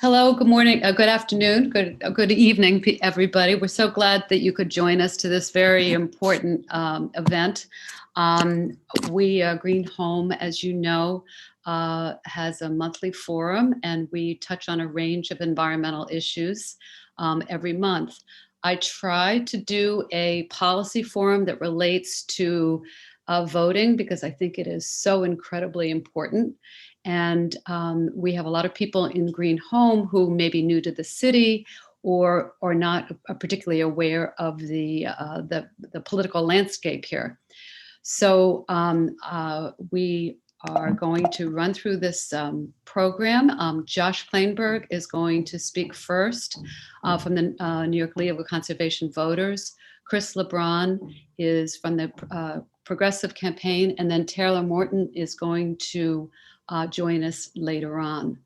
Hello, good morning, good afternoon, good evening, everybody. We're so glad that you could join us to this very important event. Green Home, as you know, has a monthly forum, and we touch on a range of environmental issues every month. I try to do a policy forum that relates to voting because I think it is so incredibly important. And we have a lot of people in Green Home who may be new to the city or not particularly aware of the political landscape here. So we are going to run through this program. Josh Kleinberg is going to speak first from the New York League of Conservation Voters. Chris LeBron is from the Progressive Campaign, and then Taylor Morton is going to join us later on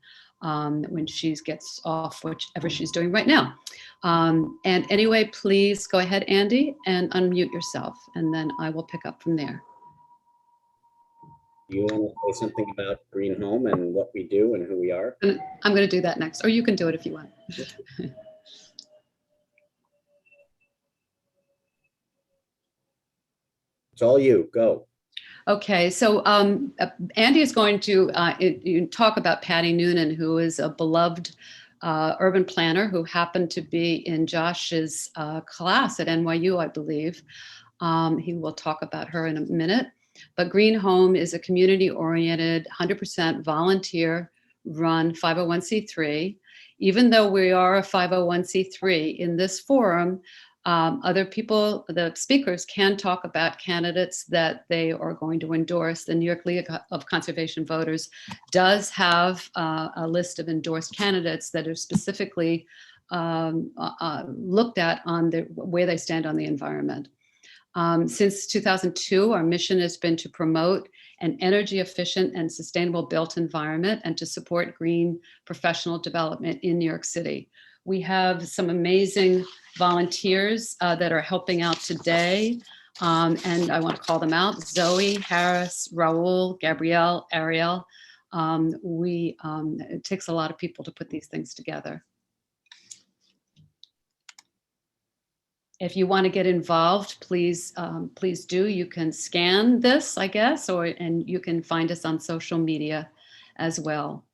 when she gets off whichever she's doing right now. And anyway, please go ahead, Andy, and unmute yourself, and then I will pick up from there. You want to say something about Green Home and what we do and who we are? I'm going to do that next, or you can do it if you want. It's all you, go. Okay, so Andy is going to talk about Patty Noonan, who is a beloved urban planner who happened to be in Josh's class at NYU, I believe. He will talk about her in a minute. But Green Home is a community-oriented, 100% volunteer-run 501c3. Even though we are a 501c3 in this forum, other people, the speakers, can talk about candidates that they are going to endorse. The New York League of Conservation Voters does have a list of endorsed candidates that are specifically looked at on where they stand on the environment. Since 2002, our mission has been to promote an energy efficient and sustainable built environment and to support green professional development in New York City. We have some amazing volunteers that are helping out today. And I want to call them out: Zoe, Harris, Raul, Gabrielle, Ariel. It takes a lot of people to put these things together. If you want to get involved, please do. You can scan this, I guess, and you can find us on social media as well.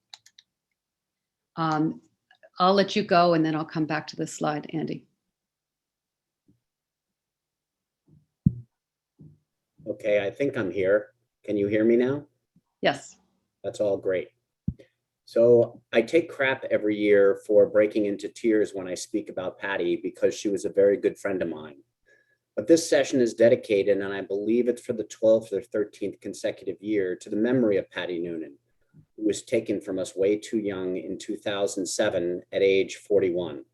I'll let you go, and then I'll come back to this slide, Andy. Okay, I think I'm here. Can you hear me now? Yes. That's all great. So I take crap every year for breaking into tears when I speak about Patty because she was a very good friend of mine. But this session is dedicated, and I believe it's for the 12th or 13th consecutive year, to the memory of Patty Noonan, who was taken from us way too young in 2007 at age 41.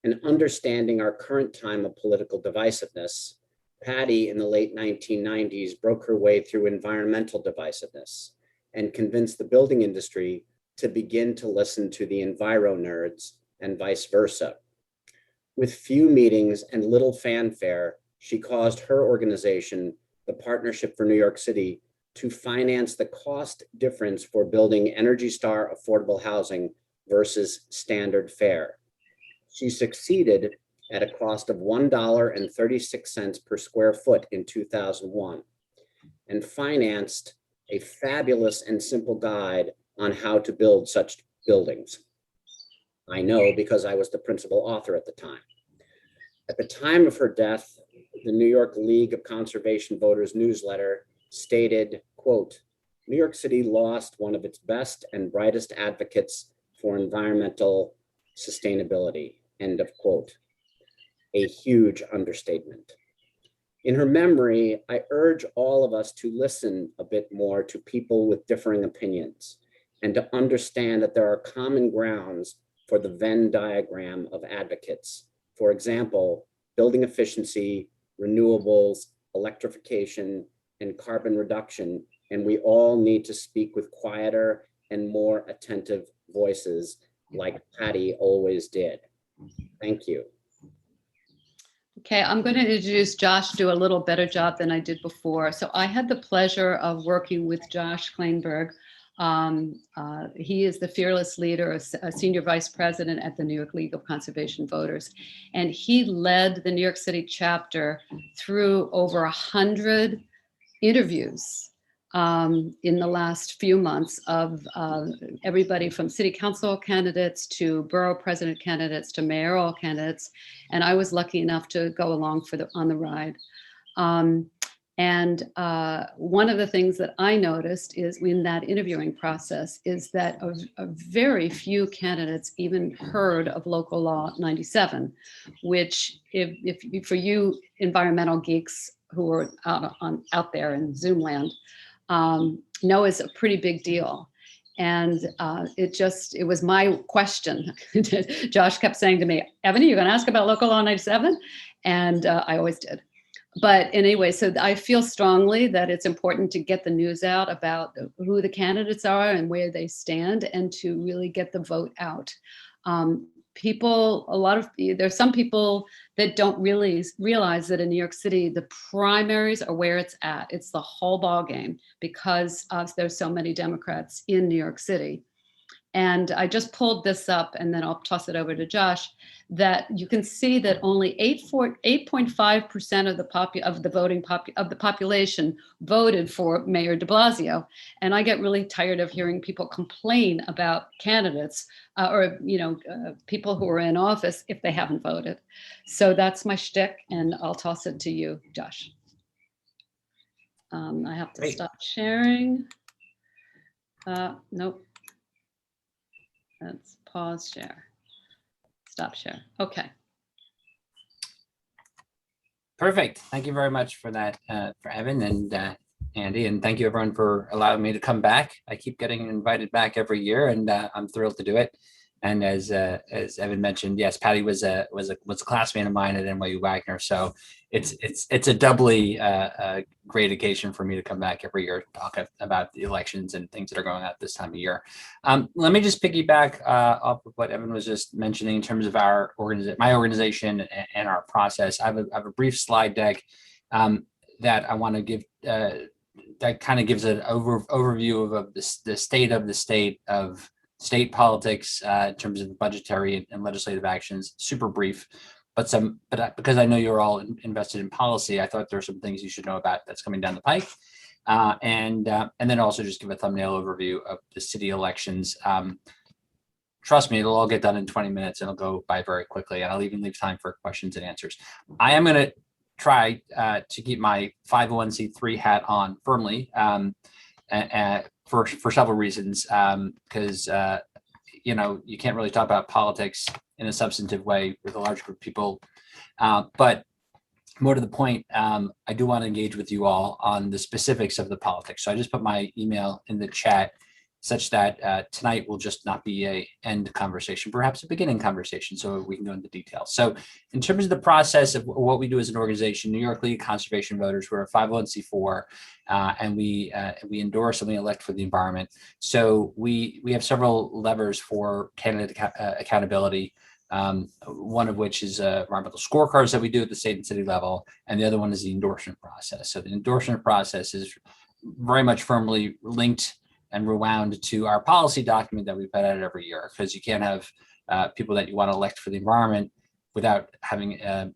And understanding our current time of political divisiveness, Patty in the late 1990s broke her way through environmental divisiveness and convinced the building industry to begin to listen to the enviro nerds and vice versa. With few meetings and little fanfare, she caused her organization, the Partnership for New York City, to finance the cost difference for building Energy Star affordable housing versus standard fare. She succeeded at a cost of $1.36 per square foot in 2001 and financed a fabulous and simple guide on how to build such buildings. I know because I was the principal author at the time. At the time of her death, the New York League of Conservation Voters newsletter stated, quote, "New York City lost one of its best and brightest advocates for environmental sustainability," end of quote. A huge understatement. In her memory, I urge all of us to listen a bit more to people with differing opinions and to understand that there are common grounds for the Venn diagram of advocates. For example, building efficiency, renewables, electrification, and carbon reduction, and we all need to speak with quieter and more attentive voices like Patty always did. Thank you. Okay, I'm going to introduce Josh to do a little better job than I did before. So I had the pleasure of working with Josh Kleinberg He is the fearless leader, a senior vice president at the New York League of Conservation Voters. And he led the New York City chapter through over 100 interviews in the last few months of everybody from city council candidates to borough president candidates to mayoral candidates. And I was lucky enough to go along on the ride. And one of the things that I noticed is in that interviewing process is that a very few candidates even heard of Local Law 97, which if for you environmental geeks who are out there in Zoom land, know is a pretty big deal. And it was my question. Josh kept saying to me, Ebony, you're going to ask about Local Law 97? And I always did. But anyway, so I feel strongly that it's important to get the news out about who the candidates are and where they stand, and to really get the vote out. There's some people that don't really realize that in New York City, the primaries are where it's at. It's the whole ball game because there's so many Democrats in New York City. And I just pulled this up, and then I'll toss it over to Josh, that you can see that only 8.5% of the population voted for Mayor de Blasio. And I get really tired of hearing people complain about candidates people who are in office if they haven't voted. So that's my shtick, and I'll toss it to you, Josh. I have to stop sharing. Nope. Let's pause share. Stop share. Okay. Perfect. Thank you very much for that, for Evan and Andy, and thank you everyone for allowing me to come back. I keep getting invited back every year, and I'm thrilled to do it. And as Evan mentioned, yes, Patty was a classmate of mine at NYU Wagner, so it's a doubly great occasion for me to come back every year to talk about the elections and things that are going on at this time of year. Let me just piggyback off of what Evan was just mentioning in terms of my organization and our process. I have a brief slide deck that I want to give that kind of gives an overview of the state of state politics in terms of budgetary and legislative actions. Super brief, but because I know you're all invested in policy, I thought there are some things you should know about that's coming down the pike, and then also just give a thumbnail overview of the city elections. Trust me, it'll all get done in 20 minutes and it'll go by very quickly, and I'll even leave time for questions and answers. I am going to try to keep my 501c3 hat on firmly. For several reasons, because you can't really talk about politics in a substantive way with a large group of people. But more to the point, I do want to engage with you all on the specifics of the politics. So I just put my email in the chat, such that tonight will just not be a end conversation, perhaps a beginning conversation, so we can go into details. So in terms of the process of what we do as an organization, New York League of Conservation Voters, we're a 501c4, and we endorse and we elect for the environment. So we have several levers for candidate accountability, one of which is environmental scorecards that we do at the state and city level, and the other one is the endorsement process. So the endorsement process is very much firmly linked and rewound to our policy document that we put out every year, because you can't have people that you want to elect for the environment without having a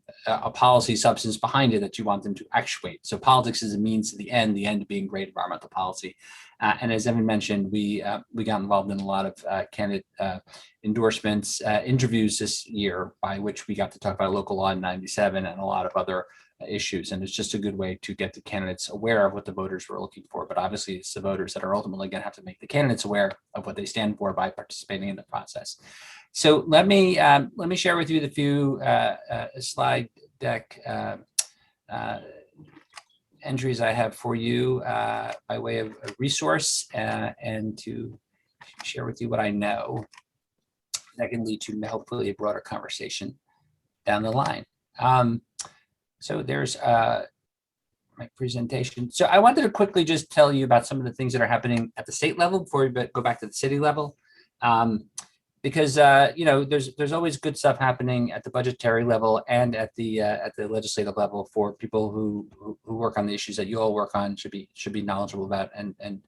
policy substance behind it that you want them to actuate. So politics is a means to the end being great environmental policy. And as Evan mentioned, we got involved in a lot of candidate endorsements, interviews this year, by which we got to talk about Local Law 97 and a lot of other issues. And it's just a good way to get the candidates aware of what the voters were looking for. But obviously it's the voters that are ultimately going to have to make the candidates aware of what they stand for by participating in the process. So let me share with you the few slide deck entries I have for you by way of a resource, and to share with you what I know that can lead to hopefully a broader conversation down the line. So there's my presentation. So I wanted to quickly just tell you about some of the things that are happening at the state level before we go back to the city level. Because there's always good stuff happening at the budgetary level and at the legislative level for people who work on the issues that you all work on, should be knowledgeable about and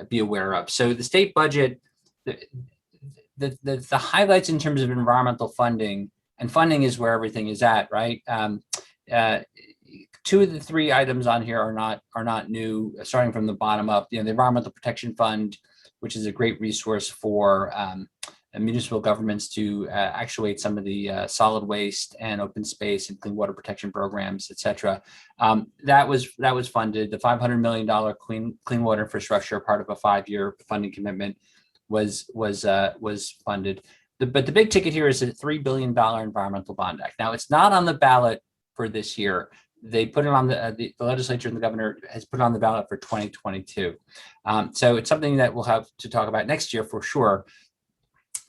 be aware of. So the state budget, the highlights in terms of environmental funding, and funding is where everything is at, right? Two of the three items on here are not new. Starting from the bottom up, the Environmental Protection Fund, which is a great resource for municipal governments to actuate some of the solid waste and open space and clean water protection programs, et cetera. That was funded. The $500 million clean water infrastructure, part of a 5-year funding commitment, was funded. But the big ticket here is a $3 billion Environmental Bond Act. Now, it's not on the ballot for this year. They put it on the legislature, and the governor has put it on the ballot for 2022. So it's something that we'll have to talk about next year for sure.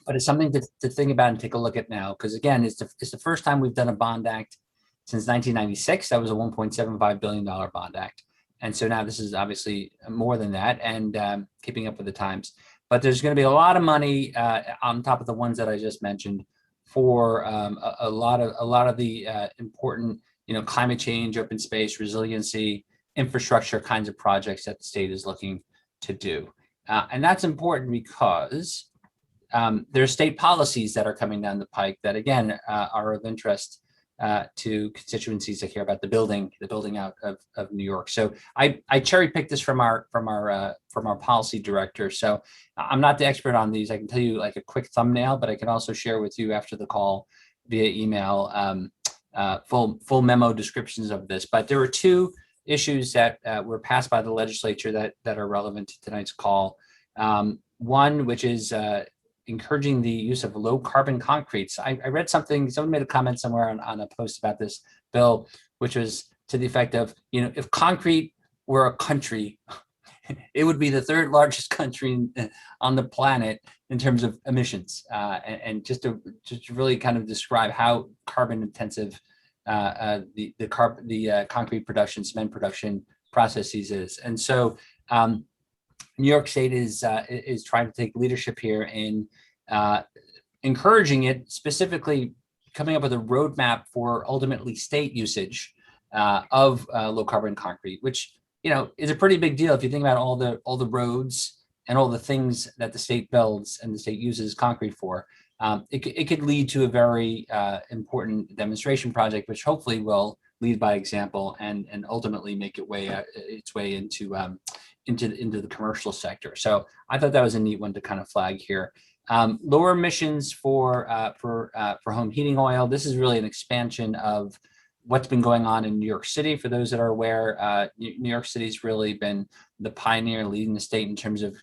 But it's something to think about and take a look at now, because again, it's the first time we've done a bond act since 1996. That was a $1.75 billion bond act. And so now this is obviously more than that, and keeping up with the times. But there's going to be a lot of money on top of the ones that I just mentioned for a lot of the important, climate change, open space, resiliency, infrastructure kinds of projects that the state is looking to do. And that's important because there are state policies that are coming down the pike that, again, are of interest to constituencies that care about the building out of New York. So I cherry picked this from our policy director. So I'm not the expert on these. I can tell you like a quick thumbnail, but I can also share with you after the call via email full memo descriptions of this. But there were two issues that were passed by the legislature that are relevant to tonight's call. One, which is encouraging the use of low carbon concretes. I read something, someone made a comment somewhere on a post about this bill, which was to the effect of, if concrete were a country, it would be the third largest country on the planet in terms of emissions. And just to really kind of describe how carbon intensive the concrete production, cement production processes is. And so New York State is trying to take leadership here in encouraging it, specifically coming up with a roadmap for ultimately state usage of low carbon concrete, which is a pretty big deal if you think about all the roads and all the things that the state builds and the state uses concrete for. It could lead to a very important demonstration project, which hopefully will lead by example and ultimately make its way into the commercial sector. So I thought that was a neat one to kind of flag here. Lower emissions for home heating oil. This is really an expansion of what's been going on in New York City. For those that are aware, New York City's really been the pioneer, leading the state in terms of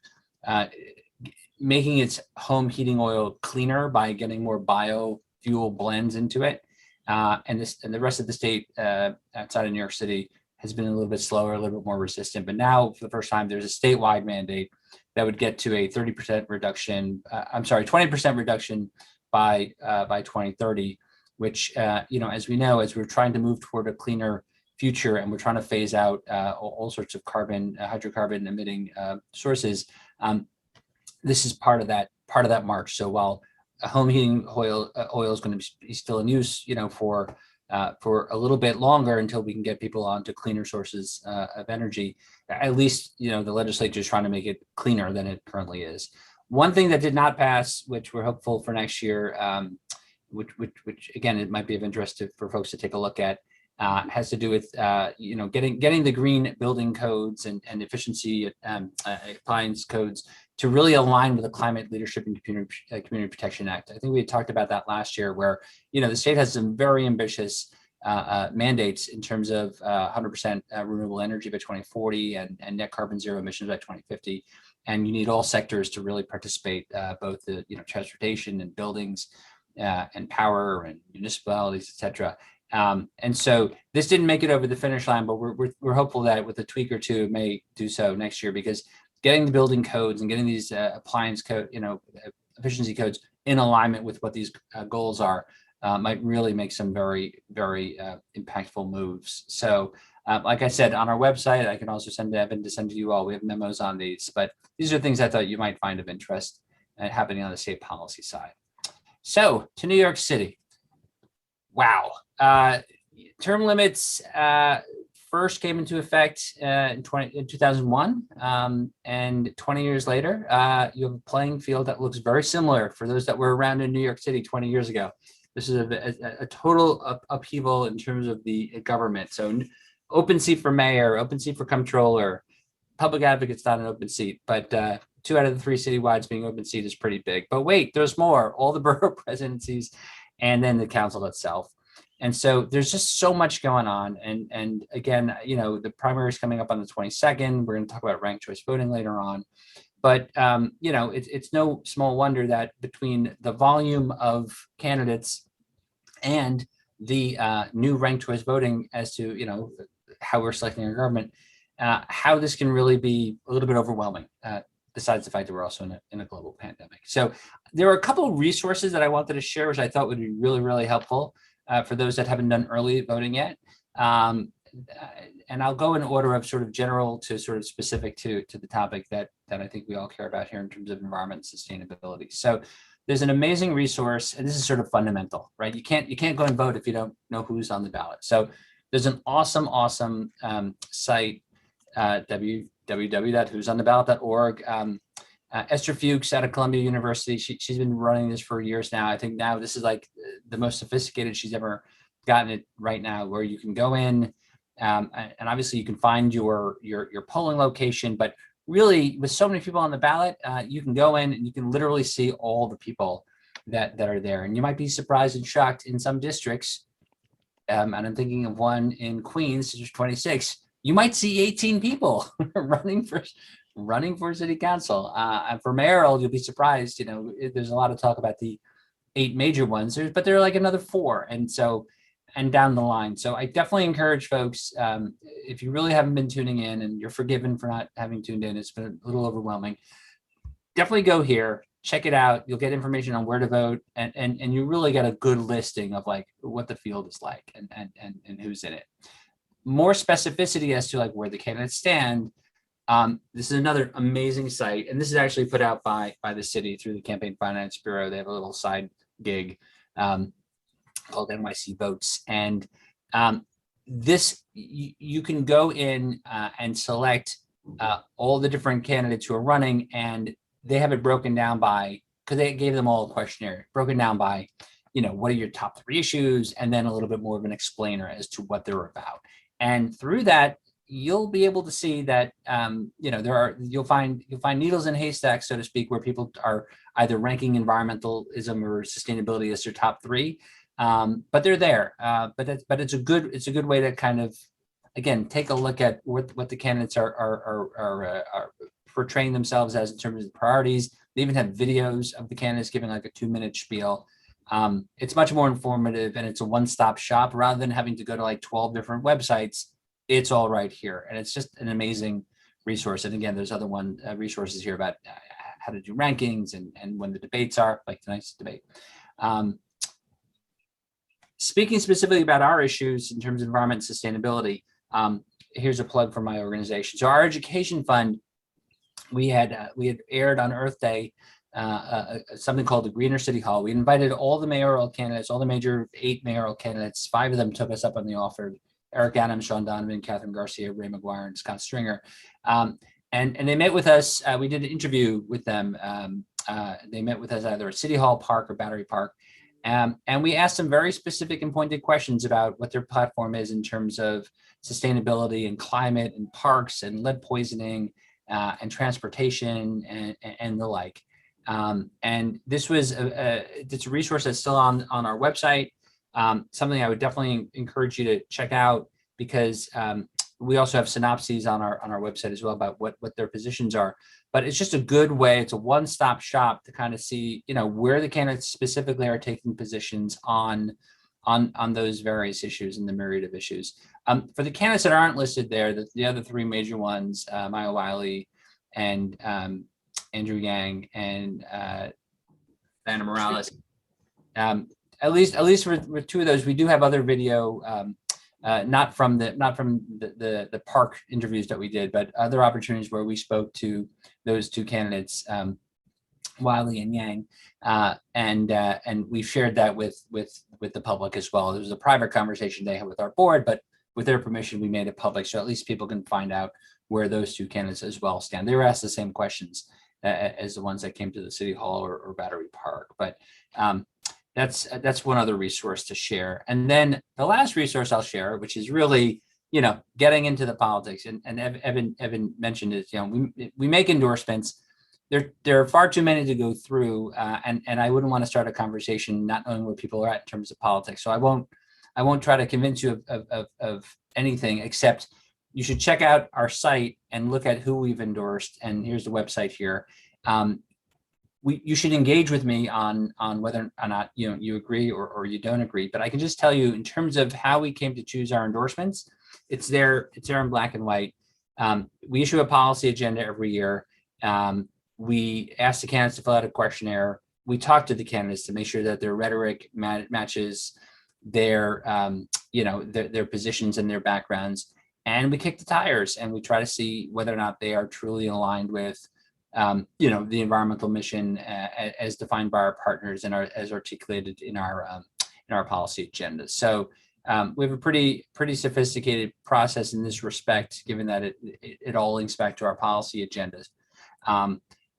making its home heating oil cleaner by getting more biofuel blends into it. And the rest of the state outside of New York City has been a little bit slower, a little bit more resistant. But now, for the first time, there's a statewide mandate that would get to a 30% reduction. 20% reduction by 2030. Which as we know, as we're trying to move toward a cleaner future and we're trying to phase out all sorts of hydrocarbon emitting sources, this is part of that march. So while home heating oil is going to be still in use, for a little bit longer until we can get people onto cleaner sources of energy, at least the legislature is trying to make it cleaner than it currently is. One thing that did not pass, which we're hopeful for next year, which again, it might be of interest for folks to take a look at, has to do with getting the green building codes and efficiency appliance codes to really align with the Climate Leadership and Community Protection Act. I think we had talked about that last year, where the state has some very ambitious mandates in terms of 100% renewable energy by 2040 and net carbon zero emissions by 2050. And you need all sectors to really participate, both the transportation and buildings, and power and municipalities, et cetera. And so this didn't make it over the finish line, but we're hopeful that with a tweak or two, it may do so next year, because getting the building codes and getting these appliance code, efficiency codes in alignment with what these goals are might really make some very, very impactful moves. So like I said, on our website, I can also send to Evan to send to you all. We have memos on these, but these are things I thought you might find of interest happening on the state policy side. So to New York City. Wow. Term limits first came into effect in 2001, and 20 years later, you have a playing field that looks very similar for those that were around in New York City 20 years ago. This is a total upheaval in terms of the government. So open seat for mayor, open seat for comptroller, public advocate's not an open seat, but 2 out of the 3 citywides being open seat is pretty big. But wait, there's more, all the borough presidencies and then the council itself. And so there's just so much going on. And again, you know, the primary is coming up on the 22nd. We're going to talk about ranked choice voting later on. But, you know, it's no small wonder that between the volume of candidates and the new ranked choice voting as to, you know, how we're selecting our government, how this can really be a little bit overwhelming, besides the fact that we're also in a global pandemic. So there are a couple of resources that I wanted to share, which I thought would be really, really helpful for those that haven't done early voting yet. And I'll go in order of sort of general to sort of specific to the topic that I think we all care about here in terms of environment and sustainability. So there's an amazing resource, and this is sort of fundamental, right? You can't go and vote if you don't know who's on the ballot. So there's an awesome site, www.whosontheballot.org. Esther Fuchs out of Columbia University, she's been running this for years now. I think now this is like the most sophisticated she's ever gotten it right now, where you can go in and obviously you can find your polling location, but really with so many people on the ballot, you can go in and you can literally see all the people that are there. And you might be surprised and shocked in some districts. And I'm thinking of one in Queens, District 26. You might see 18 people running for city council. And for mayoral, you'll be surprised. You know, there's a lot of talk about the 8 major ones, but there are like another 4, and down the line. So I definitely encourage folks, if you really haven't been tuning in, and you're forgiven for not having tuned in, it's been a little overwhelming. Definitely go here, check it out. You'll get information on where to vote, and you really get a good listing of like what the field is like and who's in it. More specificity as to like where the candidates stand. This is another amazing site, and this is actually put out by the city through the Campaign Finance Bureau. They have a little side gig called NYC Votes, and this you can go in and select all the different candidates who are running, and they have it broken down by, because they gave them all a questionnaire, broken down by, you know, what are your top 3 issues, and then a little bit more of an explainer as to what they're about. And through that, you'll be able to see that, you know, you'll find needles in haystacks, so to speak, where people are either ranking environmentalism or sustainability as their top 3, but they're there. But it's a good way to kind of, again, take a look at what the candidates are portraying themselves as in terms of priorities. They even have videos of the candidates giving like a 2-minute spiel. It's much more informative, and it's a one-stop shop rather than having to go to like 12 different websites. It's all right here, and it's just an amazing resource. And again, there's other resources here about how to do rankings and when the debates are, like tonight's debate. Speaking specifically about our issues in terms of environment and sustainability, here's a plug for my organization. So our education fund, we had aired on Earth Day something called the Greener City Hall. We invited all the mayoral candidates, all the major 8 mayoral candidates. 5 of them took us up on the offer. Eric Adams, Sean Donovan, Catherine Garcia, Ray McGuire, and Scott Stringer. And they met with us. We did an interview with them. They met with us either at City Hall Park or Battery Park. And we asked them very specific and pointed questions about what their platform is in terms of sustainability and climate and parks and lead poisoning and transportation and the like. And this was it's a resource that's still on our website. Something I would definitely encourage you to check out, because we also have synopses on our website as well about what their positions are. But it's just a good way. It's a one-stop shop to kind of see, you know, where the candidates specifically are taking positions on those various issues and the myriad of issues. For the candidates that aren't listed there, the other 3 major ones, Maya Wiley and Andrew Yang and Diana Morales. At least with 2 of those, we do have other video, not from the park interviews that we did, but other opportunities where we spoke to those 2 candidates, Wiley and Yang, and we've shared that with the public as well. It was a private conversation they had with our board, but with their permission, we made it public, so at least people can find out where those two candidates as well stand. They were asked the same questions as the ones that came to the City Hall or Battery Park. But that's one other resource to share. And then the last resource I'll share, which is really, getting into the politics, and Evan mentioned it, we make endorsements. There are far too many to go through, and I wouldn't want to start a conversation not knowing where people are at in terms of politics. So I won't try to convince you of anything, except you should check out our site and look at who we've endorsed. And here's the website here. You should engage with me on whether or not you agree or you don't agree. But I can just tell you, in terms of how we came to choose our endorsements, it's there in black and white. We issue a policy agenda every year. We ask the candidates to fill out a questionnaire. We talk to the candidates to make sure that their rhetoric matches their positions and their backgrounds. And we kick the tires and we try to see whether or not they are truly aligned with the environmental mission as defined by our partners and as articulated in our policy agenda. So we have a pretty sophisticated process in this respect, given that it all links back to our policy agendas.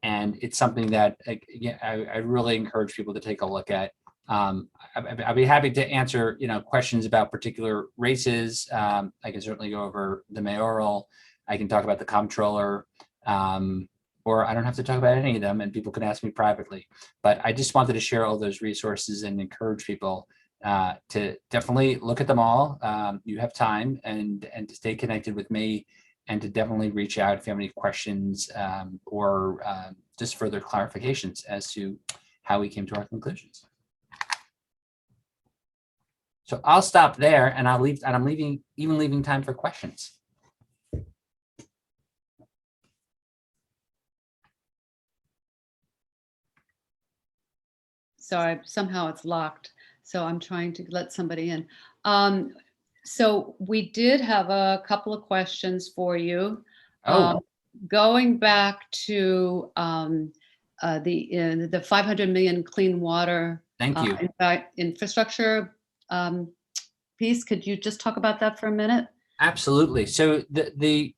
And it's something that I really encourage people to take a look at. I'd be happy to answer questions about particular races. I can certainly go over the mayoral. I can talk about the comptroller. Or I don't have to talk about any of them, and people can ask me privately. But I just wanted to share all those resources and encourage people to definitely look at them all. You have time, and to stay connected with me, and to definitely reach out if you have any questions or just further clarifications as to how we came to our conclusions. So I'll stop there, and I'm leaving time for questions. Sorry, somehow it's locked. So I'm trying to let somebody in. So we did have a couple of questions for you. Going back to the 500 million clean water Thank you. Infrastructure piece. Could you just talk about that for a minute? Absolutely. So the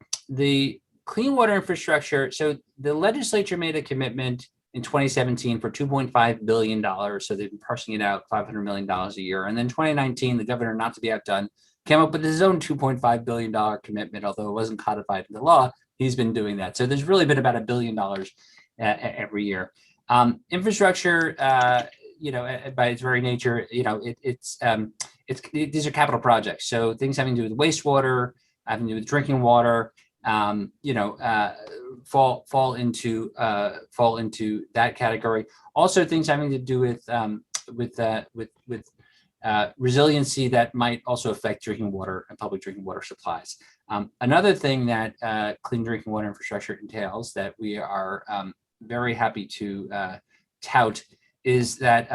clean water infrastructure. So the legislature made a commitment in 2017 for $2.5 billion. So they've been parsing it out $500 million a year. And then 2019, the governor, not to be outdone, came up with his own $2.5 billion commitment, although it wasn't codified into law. He's been doing that. So there's really been about $1 billion every year. Infrastructure, by its very nature, these are capital projects. So things having to do with wastewater, having to do with drinking water, fall into that category. Also, things having to do with resiliency that might also affect drinking water and public drinking water supplies. Another thing that clean drinking water infrastructure entails that we are very happy to tout is that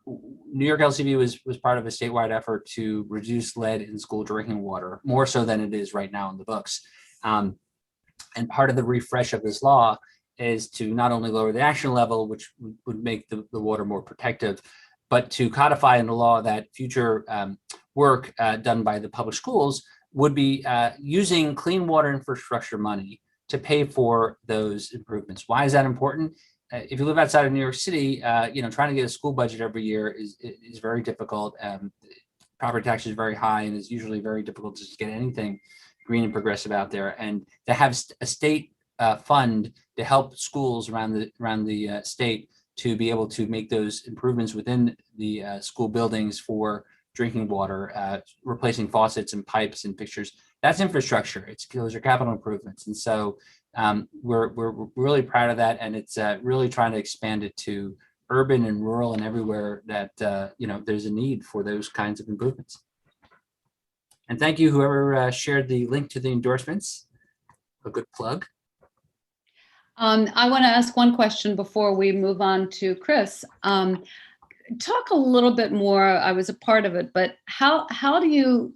New York LCV was part of a statewide effort to reduce lead in school drinking water, more so than it is right now in the books. And part of the refresh of this law is to not only lower the action level, which would make the water more protective, but to codify in the law that future work done by the public schools would be using clean water infrastructure money to pay for those improvements. Why is that important? If you live outside of New York City, trying to get a school budget every year is very difficult. Property tax is very high, and it's usually very difficult to just get anything green and progressive out there. And to have a state fund to help schools around the state to be able to make those improvements within the school buildings for drinking water, replacing faucets and pipes and fixtures, that's infrastructure. Those are capital improvements. And so we're really proud of that. And it's really trying to expand it to urban and rural and everywhere that, there's a need for those kinds of improvements. And thank you, whoever shared the link to the endorsements. A good plug. I want to ask one question before we move on to Chris. Talk a little bit more. I was a part of it, but how do you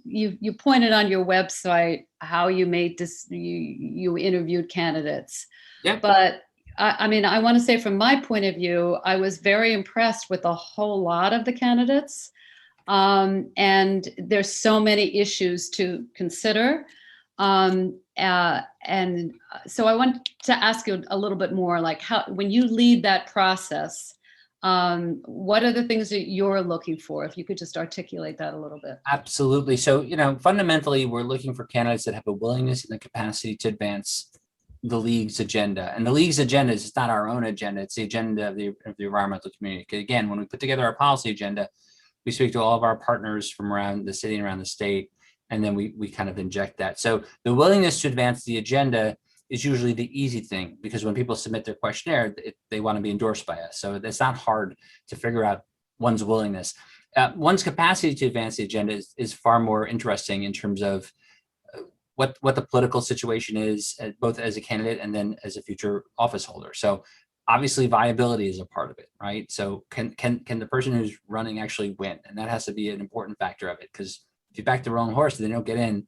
pointed on your website how you made this, you interviewed candidates. Yeah. But I want to say from my point of view, I was very impressed with a whole lot of the candidates. And there's so many issues to consider. And so I want to ask you a little bit more, like how, when you lead that process, what are the things that you're looking for? If you could just articulate that a little bit. Absolutely. So, fundamentally, we're looking for candidates that have a willingness and the capacity to advance the league's agenda. And the league's agenda is not our own agenda. It's the agenda of the environmental community. Again, when we put together our policy agenda, we speak to all of our partners from around the city and around the state, and then we kind of inject that. So the willingness to advance the agenda is usually the easy thing, because when people submit their questionnaire, they want to be endorsed by us. So it's not hard to figure out one's willingness. One's capacity to advance the agenda is far more interesting in terms of what the political situation is, both as a candidate and then as a future office holder. So obviously viability is a part of it, right? So can the person who's running actually win? And that has to be an important factor of it, because if you back the wrong horse and they don't get in,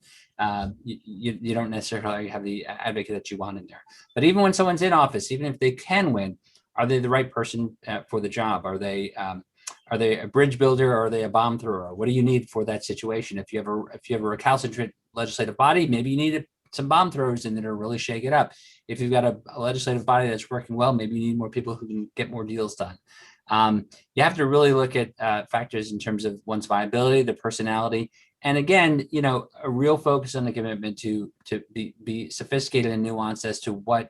you don't necessarily have the advocate that you want in there. But even when someone's in office, even if they can win, are they the right person for the job? Are they a bridge builder, or are they a bomb thrower? What do you need for that situation? If you have a recalcitrant legislative body, maybe you need some bomb throwers in there to really shake it up. If you've got a legislative body that's working well, maybe you need more people who can get more deals done. You have to really look at factors in terms of one's viability, the personality, and again, a real focus on the commitment to be sophisticated and nuanced as to what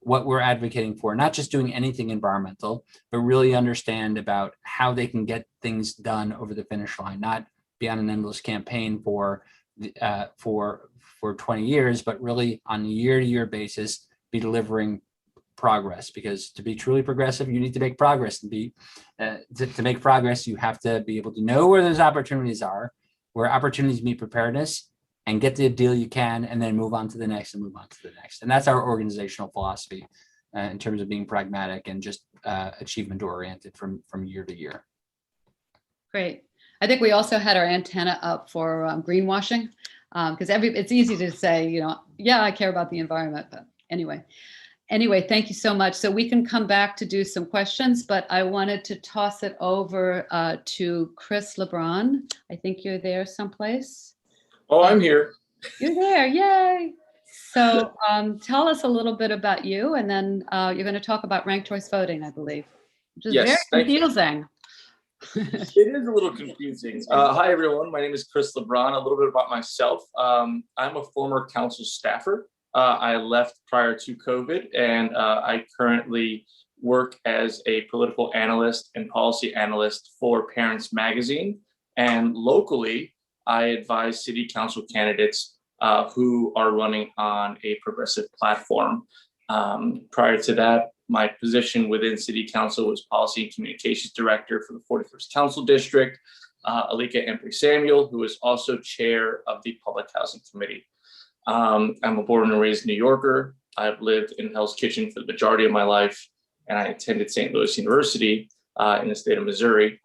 we're advocating for, not just doing anything environmental, but really understand about how they can get things done over the finish line, not be on an endless campaign for 20 years, but really on a year-to-year basis, be delivering progress. Because to be truly progressive, you need to make progress. To make progress, you have to be able to know where those opportunities are, where opportunities meet preparedness, and get the deal you can, and then move on to the next and move on to the next. And that's our organizational philosophy in terms of being pragmatic and just achievement oriented from year to year. Great. I think we also had our antenna up for greenwashing, because it's easy to say, yeah, I care about the environment, but anyway, thank you so much. So we can come back to do some questions, but I wanted to toss it over to Chris LeBron. I think you're there someplace. Oh, I'm here. You're there, yay! So tell us a little bit about you, and then you're going to talk about ranked choice voting, I believe, which is Yes, very confusing. It is a little confusing. Hi, everyone. My name is Chris LeBron. A little bit about myself. I'm a former council staffer. I left prior to COVID, and I currently work as a political analyst and policy analyst for Parents Magazine. And locally, I advise city council candidates who are running on a progressive platform. Prior to that, my position within city council was policy and communications director for the 41st Council District. Alika Embry-Samuel, who is also chair of the Public Housing Committee. I'm a born and raised New Yorker. I've lived in Hell's Kitchen for the majority of my life, and I attended St. Louis University in the state of Missouri.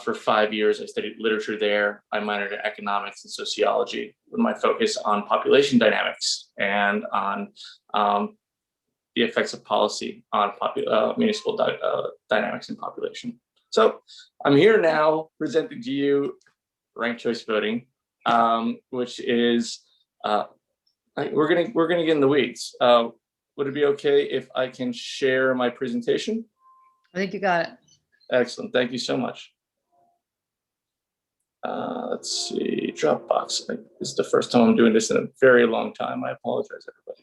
For 5 years, I studied literature there. I minored in economics and sociology with my focus on population dynamics and on the effects of policy on municipal dynamics and population. So I'm here now presenting to you ranked choice voting, which is, we're gonna get in the weeds. Would it be okay if I can share my presentation? I think you got it. Excellent, thank you so much. Let's see, Dropbox. This is the first time I'm doing this in a very long time. I apologize, everybody.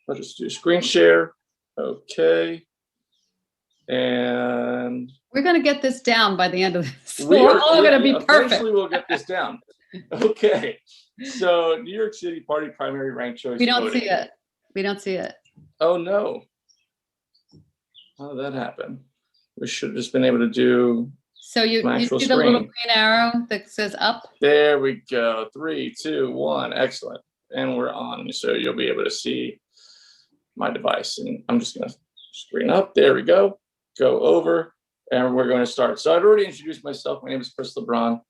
I'll just do screen share. Okay. And we're going to get this down by the end of this. We're all going to be perfect. Eventually we'll get this down. Okay. So New York City Party primary ranked choice. We don't see it. We don't see it. Oh no. How did that happen? We should have just been able to do. So you see the little green arrow that says up? There we go. 3, 2, 1. Excellent. And we're on. So you'll be able to see my device. And I'm just going to screen up. There we go. Go over. And we're going to start. So I've already introduced myself. My name is Chris LeBron.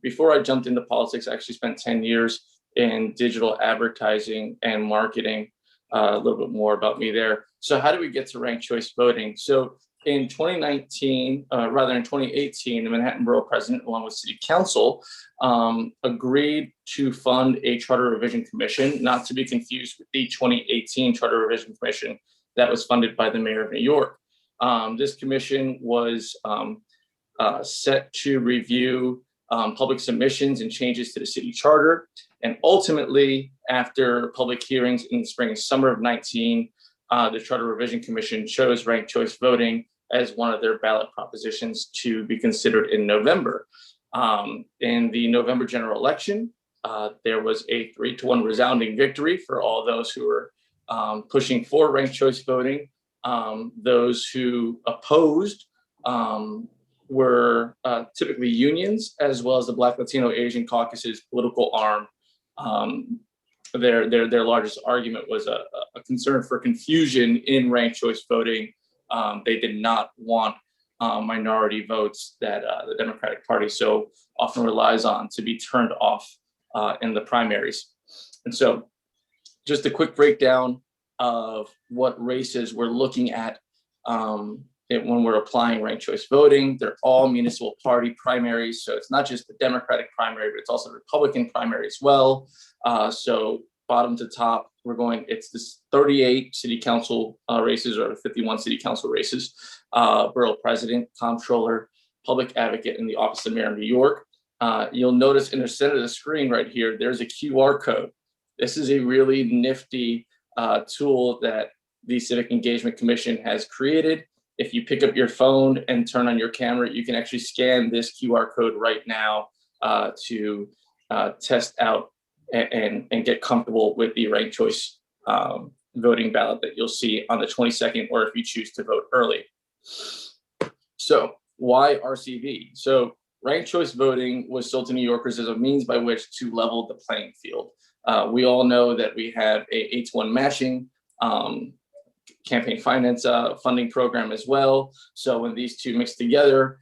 Before I jumped into politics, I actually spent 10 years in digital advertising and marketing. A little bit more about me there. So how do we get to ranked choice voting? So in 2019, rather in 2018, the Manhattan Borough President, along with City Council, agreed to fund a Charter Revision Commission, not to be confused with the 2018 Charter Revision Commission that was funded by the Mayor of New York. This commission was set to review public submissions and changes to the city charter. And ultimately, after public hearings in the spring and summer of 19, the Charter Revision Commission chose ranked choice voting as one of their ballot propositions to be considered in November. In the November general election, there was a 3-1 resounding victory for all those who were pushing for ranked choice voting. Those who opposed were typically unions, as well as the Black, Latino, Asian caucus's political arm. Their largest argument was a concern for confusion in ranked choice voting. They did not want minority votes that the Democratic Party so often relies on to be turned off in the primaries. And so just a quick breakdown of what races we're looking at when we're applying ranked choice voting. They're all municipal party primaries. So it's not just the Democratic primary, but it's also the Republican primary as well. So bottom to top, it's this 38 city council races, or 51 city council races, borough president, comptroller, public advocate, and the office of mayor of New York. You'll notice in the center of the screen right here, there's a QR code. This is a really nifty tool that the Civic Engagement Commission has created. If you pick up your phone and turn on your camera, you can actually scan this QR code right now to test out and get comfortable with the ranked choice voting ballot that you'll see on the 22nd, or if you choose to vote early. So why RCV? So ranked choice voting was sold to New Yorkers as a means by which to level the playing field. We all know that we have a 8-to-1 matching campaign finance funding program as well. So when these two mixed together,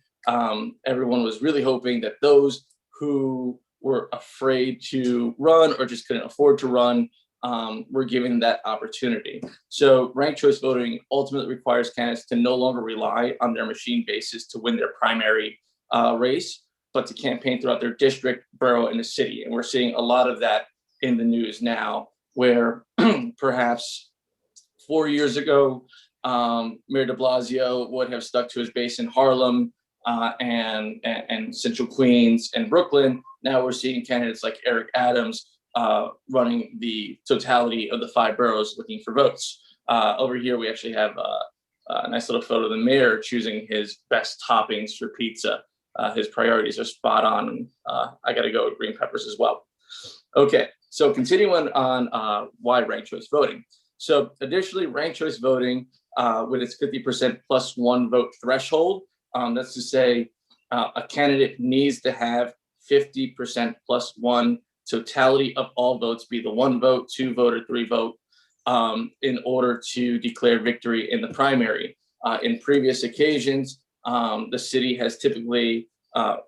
everyone was really hoping that those who were afraid to run or just couldn't afford to run were given that opportunity. So ranked choice voting ultimately requires candidates to no longer rely on their machine bases to win their primary race, but to campaign throughout their district, borough, and the city. And we're seeing a lot of that in the news now, where perhaps 4 years ago, Mayor de Blasio would have stuck to his base in Harlem and Central Queens and Brooklyn. Now we're seeing candidates like Eric Adams running the totality of the 5 boroughs looking for votes. Over here, we actually have a nice little photo of the mayor choosing his best toppings for pizza. His priorities are spot on. I got to go with green peppers as well. Okay, so continuing on why ranked choice voting. So additionally, ranked choice voting with its 50% plus 1 vote threshold, that's to say a candidate needs to have 50% plus 1 totality of all votes, be the 1 vote, 2 vote, or 3 vote, in order to declare victory in the primary. In previous occasions, the city has typically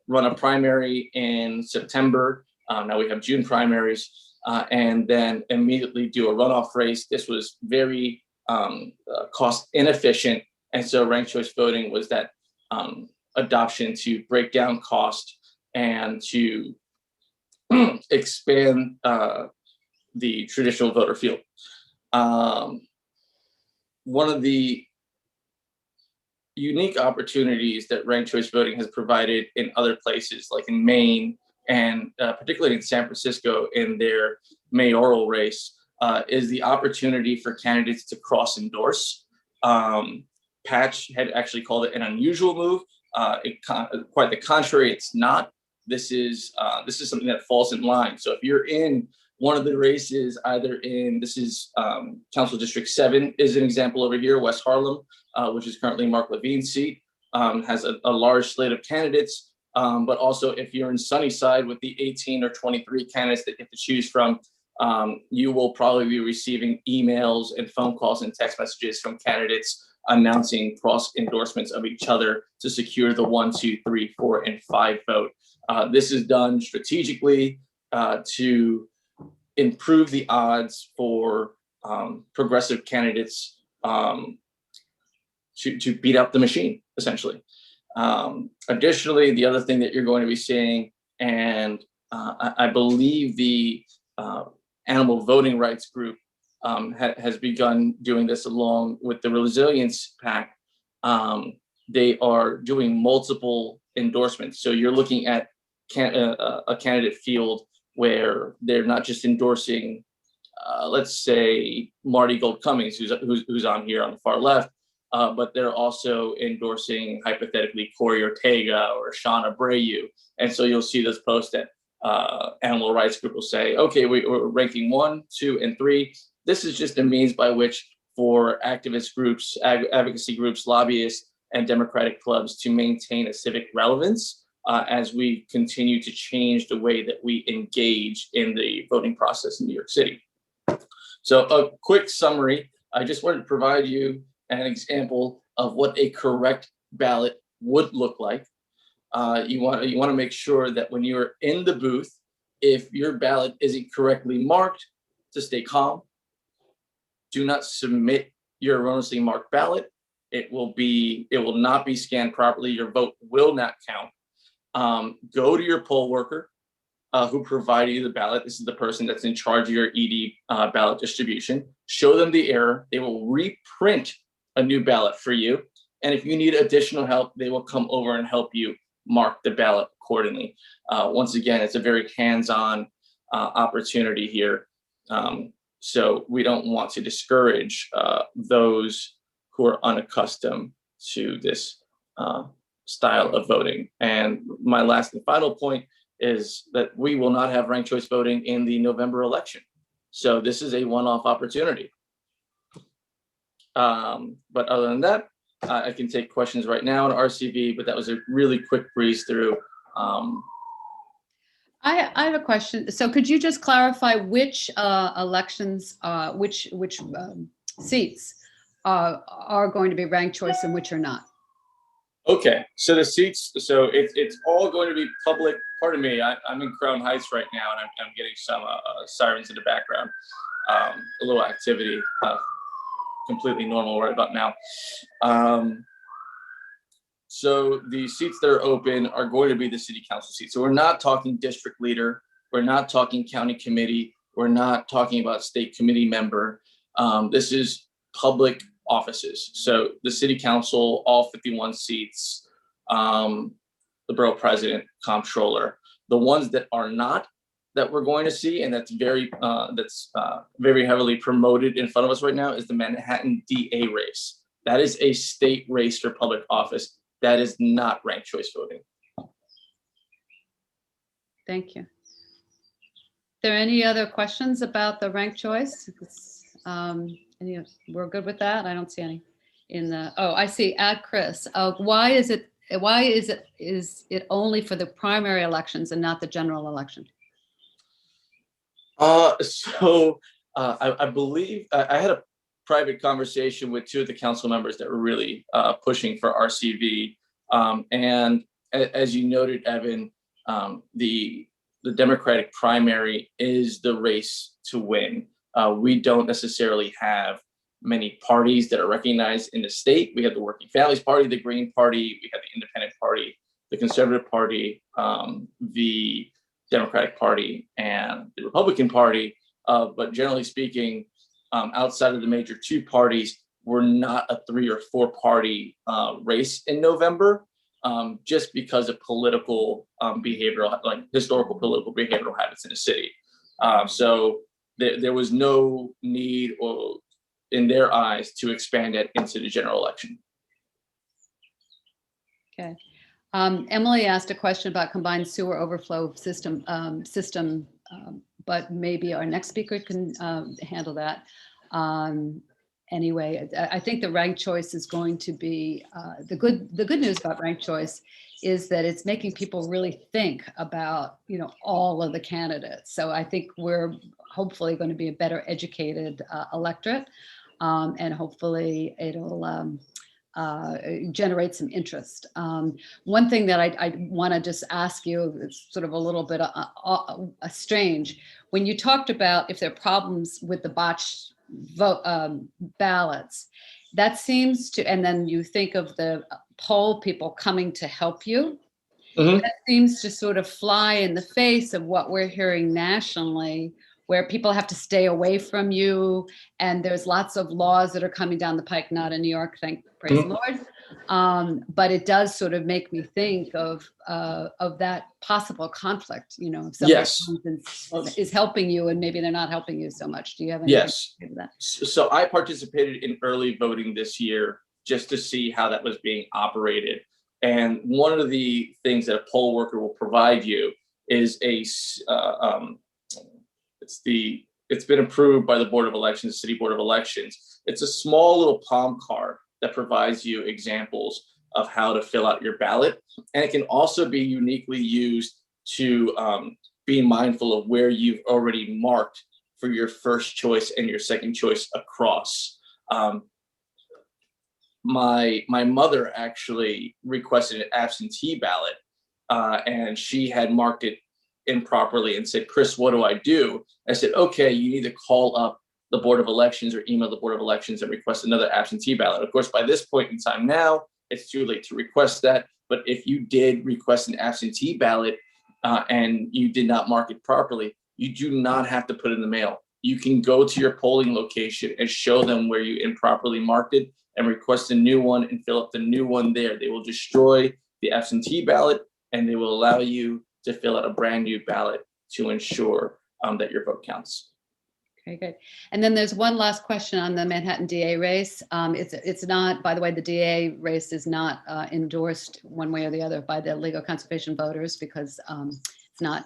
run a primary in September. Now we have June primaries, and then immediately do a runoff race. This was very cost inefficient. And so ranked choice voting was that adoption to break down cost and to expand the traditional voter field. One of the unique opportunities that ranked choice voting has provided in other places, like in Maine and particularly in San Francisco in their mayoral race, is the opportunity for candidates to cross-endorse. Patch had actually called it an unusual move. Quite the contrary, it's not. This is something that falls in line. So if you're in one of the races, either in, this is Council District 7 is an example over here, West Harlem, which is currently Mark Levine's seat, has a large slate of candidates. But also if you're in Sunnyside with the 18 or 23 candidates that get to choose from, you will probably be receiving emails and phone calls and text messages from candidates announcing cross endorsements of each other to secure the 1, 2, 3, 4, and 5 vote. This is done strategically to improve the odds for progressive candidates to beat up the machine, essentially. Additionally, the other thing that you're going to be seeing, and I believe the animal voting rights group has begun doing this along with the Resilience Pact. They are doing multiple endorsements. So you're looking at a candidate field where they're not just endorsing, let's say, Marty Gold Cummings, who's on here on the far left, but they're also endorsing, hypothetically, Corey Ortega or Shauna Abreu. And so you'll see this post that animal rights group will say, okay, we're ranking 1, 2, and 3. This is just a means by which for activist groups, advocacy groups, lobbyists, and democratic clubs to maintain a civic relevance as we continue to change the way that we engage in the voting process in New York City. So a quick summary, I just wanted to provide you an example of what a correct ballot would look like. You want to make sure that when you're in the booth, if your ballot isn't correctly marked, to stay calm. Do not submit your erroneously marked ballot. It will not be scanned properly. Your vote will not count. Go to your poll worker who provided you the ballot. This is the person that's in charge of your ED ballot distribution. Show them the error. They will reprint a new ballot for you. And if you need additional help, they will come over and help you mark the ballot accordingly. Once again, it's a very hands-on opportunity here. So we don't want to discourage those who are unaccustomed to this style of voting. And my last and final point is that we will not have ranked choice voting in the November election. So this is a one-off opportunity. But other than that, I can take questions right now on RCV, but that was a really quick breeze through. I have a question. So could you just clarify which elections, which seats are going to be ranked choice and which are not? Okay, so the seats, so it's all going to be public. Pardon me, I'm in Crown Heights right now, and I'm getting some sirens in the background. A little activity, completely normal right about now. So the seats that are open are going to be the city council seats. So we're not talking district leader. We're not talking county committee. We're not talking about state committee member. This is public offices. So the city council, all 51 seats, the borough president, comptroller. The ones that are not, that we're going to see, and that's very heavily promoted in front of us right now, is the Manhattan DA race. That is a state race for public office. That is not ranked choice voting. Thank you. Are there any other questions about the ranked choice? We're good with that? I don't see any in the, oh, I see, Chris. Why is it only for the primary elections and not the general election? I believe I had a private conversation with 2 of the council members that were really pushing for RCV. And as you noted, Evan, the Democratic primary is the race to win. We don't necessarily have many parties that are recognized in the state. We have the Working Families Party, the Green Party, we have the Independent Party, the Conservative Party, the Democratic Party, and the Republican Party. But generally speaking, outside of the major 2 parties, we're not a 3 or 4 party race in November, just because of political behavioral, like historical political behavioral habits in the city. So there was no need, or in their eyes, to expand it into the general election. Okay. Emily asked a question about combined sewer overflow system, but maybe our next speaker can handle that. Anyway, I think the ranked choice is going to be the good news about ranked choice is that it's making people really think about, all of the candidates. So I think we're hopefully going to be a better educated electorate, and hopefully it'll generate some interest. One thing that I want to just ask you, it's sort of a little bit strange. When you talked about if there are problems with the botched vote ballots, that seems to, and then you think of the poll people coming to help you. Mhm. That seems to sort of fly in the face of what we're hearing nationally, where people have to stay away from you. And there's lots of laws that are coming down the pike, not in New York, praise the Lord. But it does sort of make me think of that possible conflict, you know, if somebody Yes. is helping you and maybe they're not helping you so much. Do you have anything Yes. to say to that? So I participated in early voting this year just to see how that was being operated. And one of the things that a poll worker will provide you is it's been approved by the Board of Elections, City Board of Elections. It's a small little palm card that provides you examples of how to fill out your ballot. And it can also be uniquely used to be mindful of where you've already marked for your first choice and your second choice across. My mother actually requested an absentee ballot, and she had marked it improperly and said, "Chris, what do I do?" I said, "Okay, you need to call up the Board of Elections or email the Board of Elections and request another absentee ballot." Of course, by this point in time now, it's too late to request that. But if you did request an absentee ballot and you did not mark it properly, you do not have to put it in the mail. You can go to your polling location and show them where you improperly marked it and request a new one and fill up the new one there. They will destroy the absentee ballot and they will allow you to fill out a brand new ballot to ensure that your vote counts. Okay, good. And then there's one last question on the Manhattan DA race. It's not, by the way, the DA race is not endorsed one way or the other by the legal conservation voters because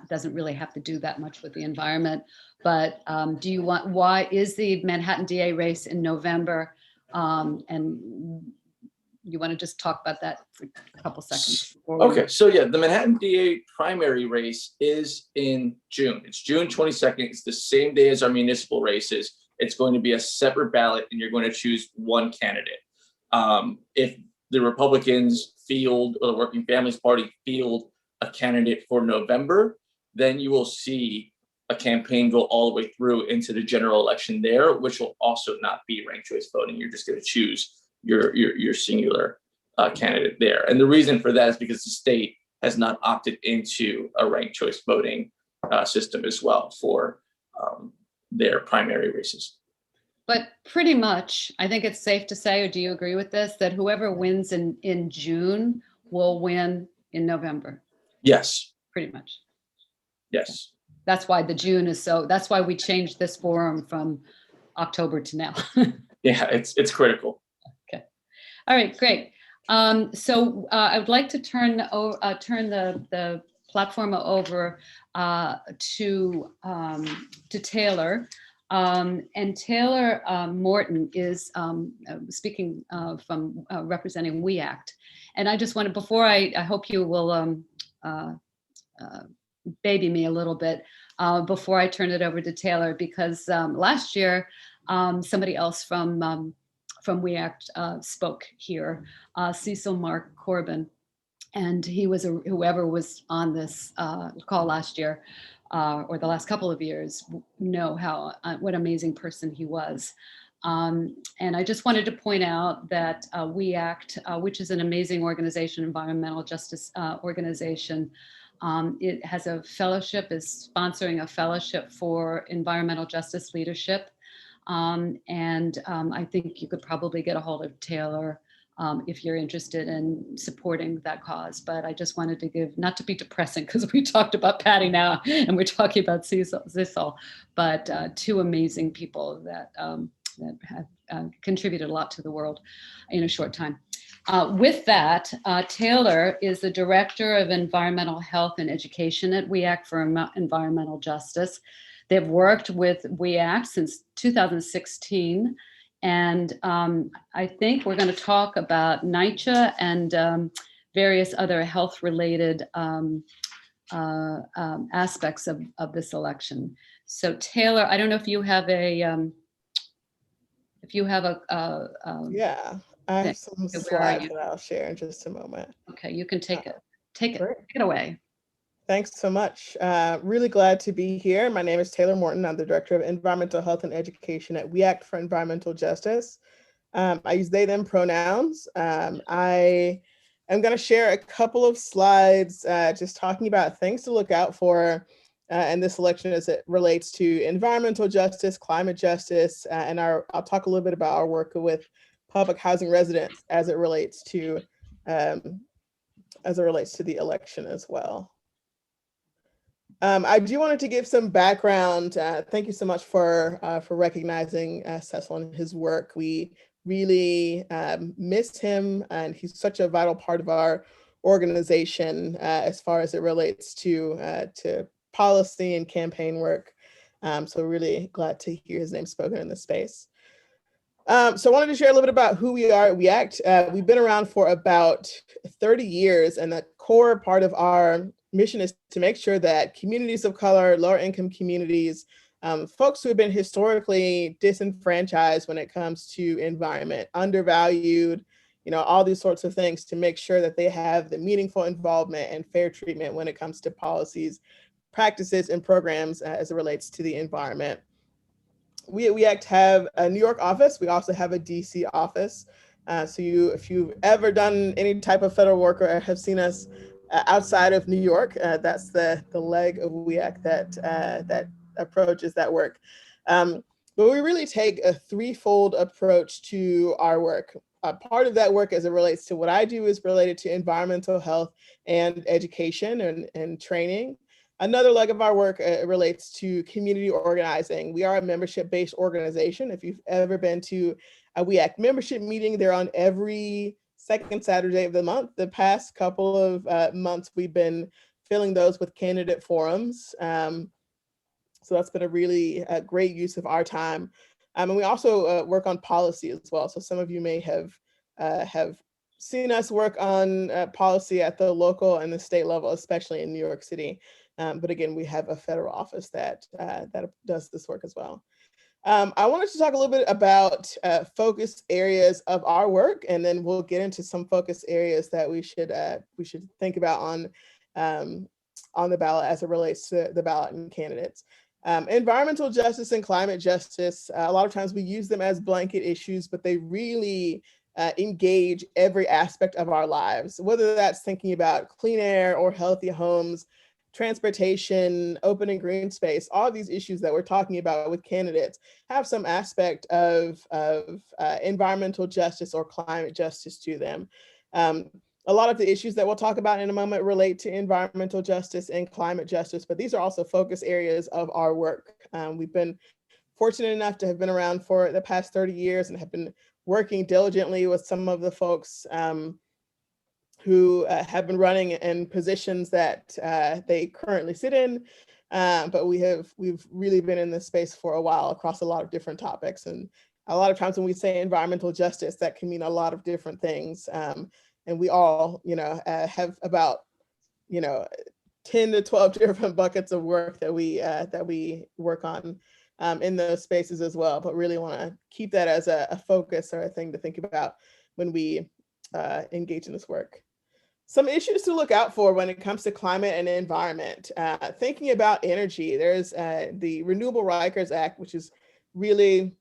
doesn't really have to do that much with the environment. But why is the Manhattan DA race in November? And you want to just talk about that for a couple seconds? Okay, so yeah, the Manhattan DA primary race is in June. It's June 22nd. It's the same day as our municipal races. It's going to be a separate ballot and you're going to choose one candidate. If the Republicans field or the Working Families Party field a candidate for November, then you will see a campaign go all the way through into the general election there, which will also not be ranked choice voting. You're just going to choose your singular candidate there. And the reason for that is because the state has not opted into a ranked choice voting system as well for their primary races. But pretty much, I think it's safe to say, or do you agree with this, that whoever wins in June will win in November? Yes. Pretty much. Yes. That's why the June is that's why we changed this forum from October to now. Yeah, it's critical. Okay. All right, great. So I would like to turn the platform over to Taylor. And Taylor Morton is speaking from representing We Act. And I just wanted, before I hope you will baby me a little bit before I turn it over to Taylor, because last year somebody else from We Act spoke here, Cecil Mark Corbin, and he was whoever was on this call last year or the last couple of years know what amazing person he was. And I just wanted to point out that We Act, which is an amazing organization, environmental justice organization, it has a fellowship, is sponsoring a fellowship for environmental justice leadership. And I think you could probably get a hold of Taylor if you're interested in supporting that cause. But I just wanted to give, not to be depressing, because we talked about Patty now and we're talking about Cecil, but two amazing people that have contributed a lot to the world in a short time. With that, Taylor is the Director of Environmental Health and Education at We Act for Environmental Justice. They've worked with We Act since 2016. And I think we're going to talk about NYCHA and various other health-related aspects of this election. So Taylor, I don't know if you have yeah, I have some slides that I'll share in just a moment. Okay, you can take it away. Thanks so much. Really glad to be here. My name is Taylor Morton. I'm the Director of Environmental Health and Education at We Act for Environmental Justice. I use they, them pronouns. I am going to share a couple of slides just talking about things to look out for in this election as it relates to environmental justice, climate justice, and I'll talk a little bit about our work with public housing residents as it relates to the election as well. I do wanted to give some background. Thank you so much for recognizing Cecil and his work. We really miss him, and he's such a vital part of our organization as far as it relates to policy and campaign work. So really glad to hear his name spoken in this space. So I wanted to share a little bit about who we are at We Act. We've been around for about 30 years, and the core part of our mission is to make sure that communities of color, lower income communities, folks who have been historically disenfranchised when it comes to environment, undervalued, all these sorts of things, to make sure that they have the meaningful involvement and fair treatment when it comes to policies, practices, and programs as it relates to the environment. We at We Act have a New York office. We also have a DC office. So if you've ever done any type of federal work or have seen us outside of New York, that's the leg of We Act that approaches that work. But we really take a threefold approach to our work. Part of that work as it relates to what I do is related to environmental health and education and training. Another leg of our work relates to community organizing. We are a membership-based organization. If you've ever been to a We Act membership meeting, they're on every second Saturday of the month. The past couple of months, we've been filling those with candidate forums. So that's been a really great use of our time. And we also work on policy as well. So some of you may have seen us work on policy at the local and the state level, especially in New York City. But again, we have a federal office that does this work as well. I wanted to talk a little bit about focus areas of our work, and then we'll get into some focus areas that we should think about on the ballot as it relates to the ballot and candidates. Environmental justice and climate justice, a lot of times we use them as blanket issues, but they really engage every aspect of our lives, whether that's thinking about clean air or healthy homes, transportation, open and green space. All of these issues that we're talking about with candidates have some aspect of environmental justice or climate justice to them. A lot of the issues that we'll talk about in a moment relate to environmental justice and climate justice, but these are also focus areas of our work. We've been fortunate enough to have been around for the past 30 years and have been working diligently with some of the folks who have been running in positions that they currently sit in. But we've really been in this space for a while across a lot of different topics. And a lot of times when we say environmental justice, that can mean a lot of different things. And we all, have about, 10 to 12 different buckets of work that we work on in those spaces as well. But really want to keep that as a focus or a thing to think about when we engage in this work. Some issues to look out for when it comes to climate and environment. Thinking about energy, there's the Renewable Rikers Act, which is really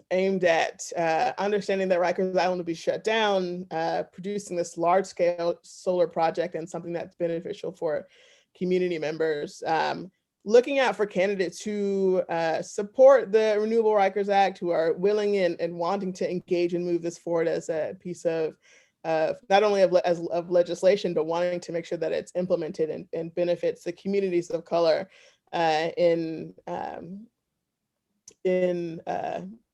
aimed at understanding that Rikers Island will be shut down, producing this large-scale solar project and something that's beneficial for community members. Looking out for candidates who support the Renewable Rikers Act, who are willing and wanting to engage and move this forward as a piece of not only of legislation, but wanting to make sure that it's implemented and benefits the communities of color in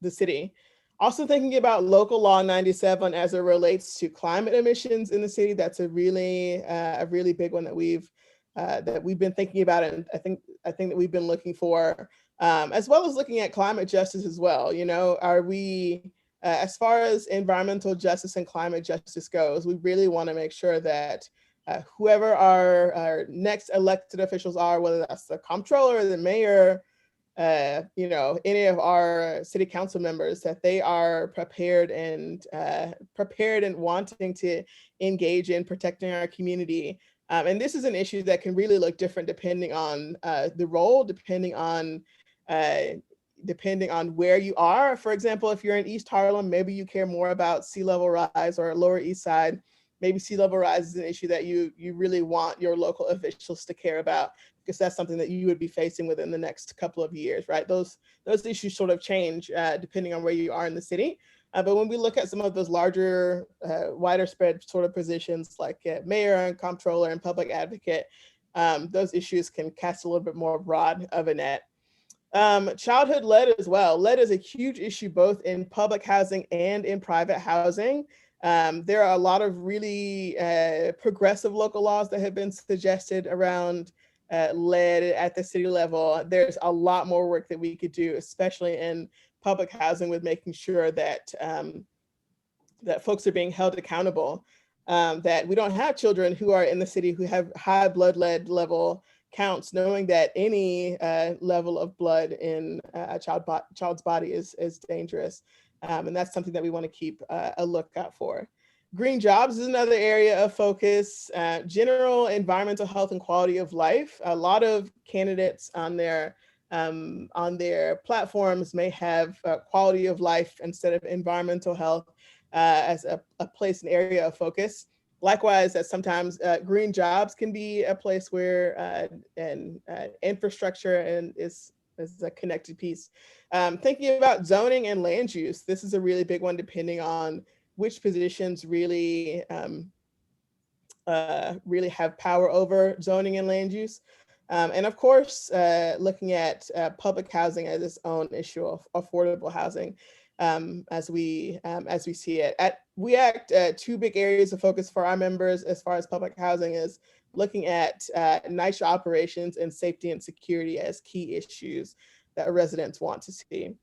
the city. Also thinking about Local Law 97 as it relates to climate emissions in the city. That's a really big one that we've been thinking about, and I think that we've been looking for, as well as looking at climate justice as well. Are we as far as environmental justice and climate justice goes, we really want to make sure that whoever our next elected officials are, whether that's the comptroller, the mayor, any of our city council members, that they are prepared and wanting to engage in protecting our community. And this is an issue that can really look different depending on the role, depending on depending on where you are. For example, if you're in East Harlem, maybe you care more about sea level rise, or Lower East Side, maybe sea level rise is an issue that you really want your local officials to care about, because that's something that you would be facing within the next couple of years, right? Those issues sort of change depending on where you are in the city. But when we look at some of those larger, wider spread sort of positions like mayor and comptroller and public advocate, those issues can cast a little bit more broad of a net. Childhood lead as well. Lead is a huge issue both in public housing and in private housing. There are a lot of really progressive local laws that have been suggested around lead at the city level. There's a lot more work that we could do, especially in public housing, with making sure that that folks are being held accountable, that we don't have children who are in the city who have high blood lead level counts, knowing that any level of blood in a child's body is dangerous. And that's something that we want to keep a lookout for. Green jobs is another area of focus. General environmental health and quality of life. A lot of candidates on their platforms may have quality of life instead of environmental health as a place and area of focus. Likewise, that sometimes green jobs can be a place where infrastructure is a connected piece. Thinking about zoning and land use, this is a really big one, depending on which positions really really have power over zoning and land use. And of course, looking at public housing as its own issue of affordable housing, as we see it. At We Act, two big areas of focus for our members as far as public housing is looking at NYCHA operations and safety and security as key issues that residents want to see.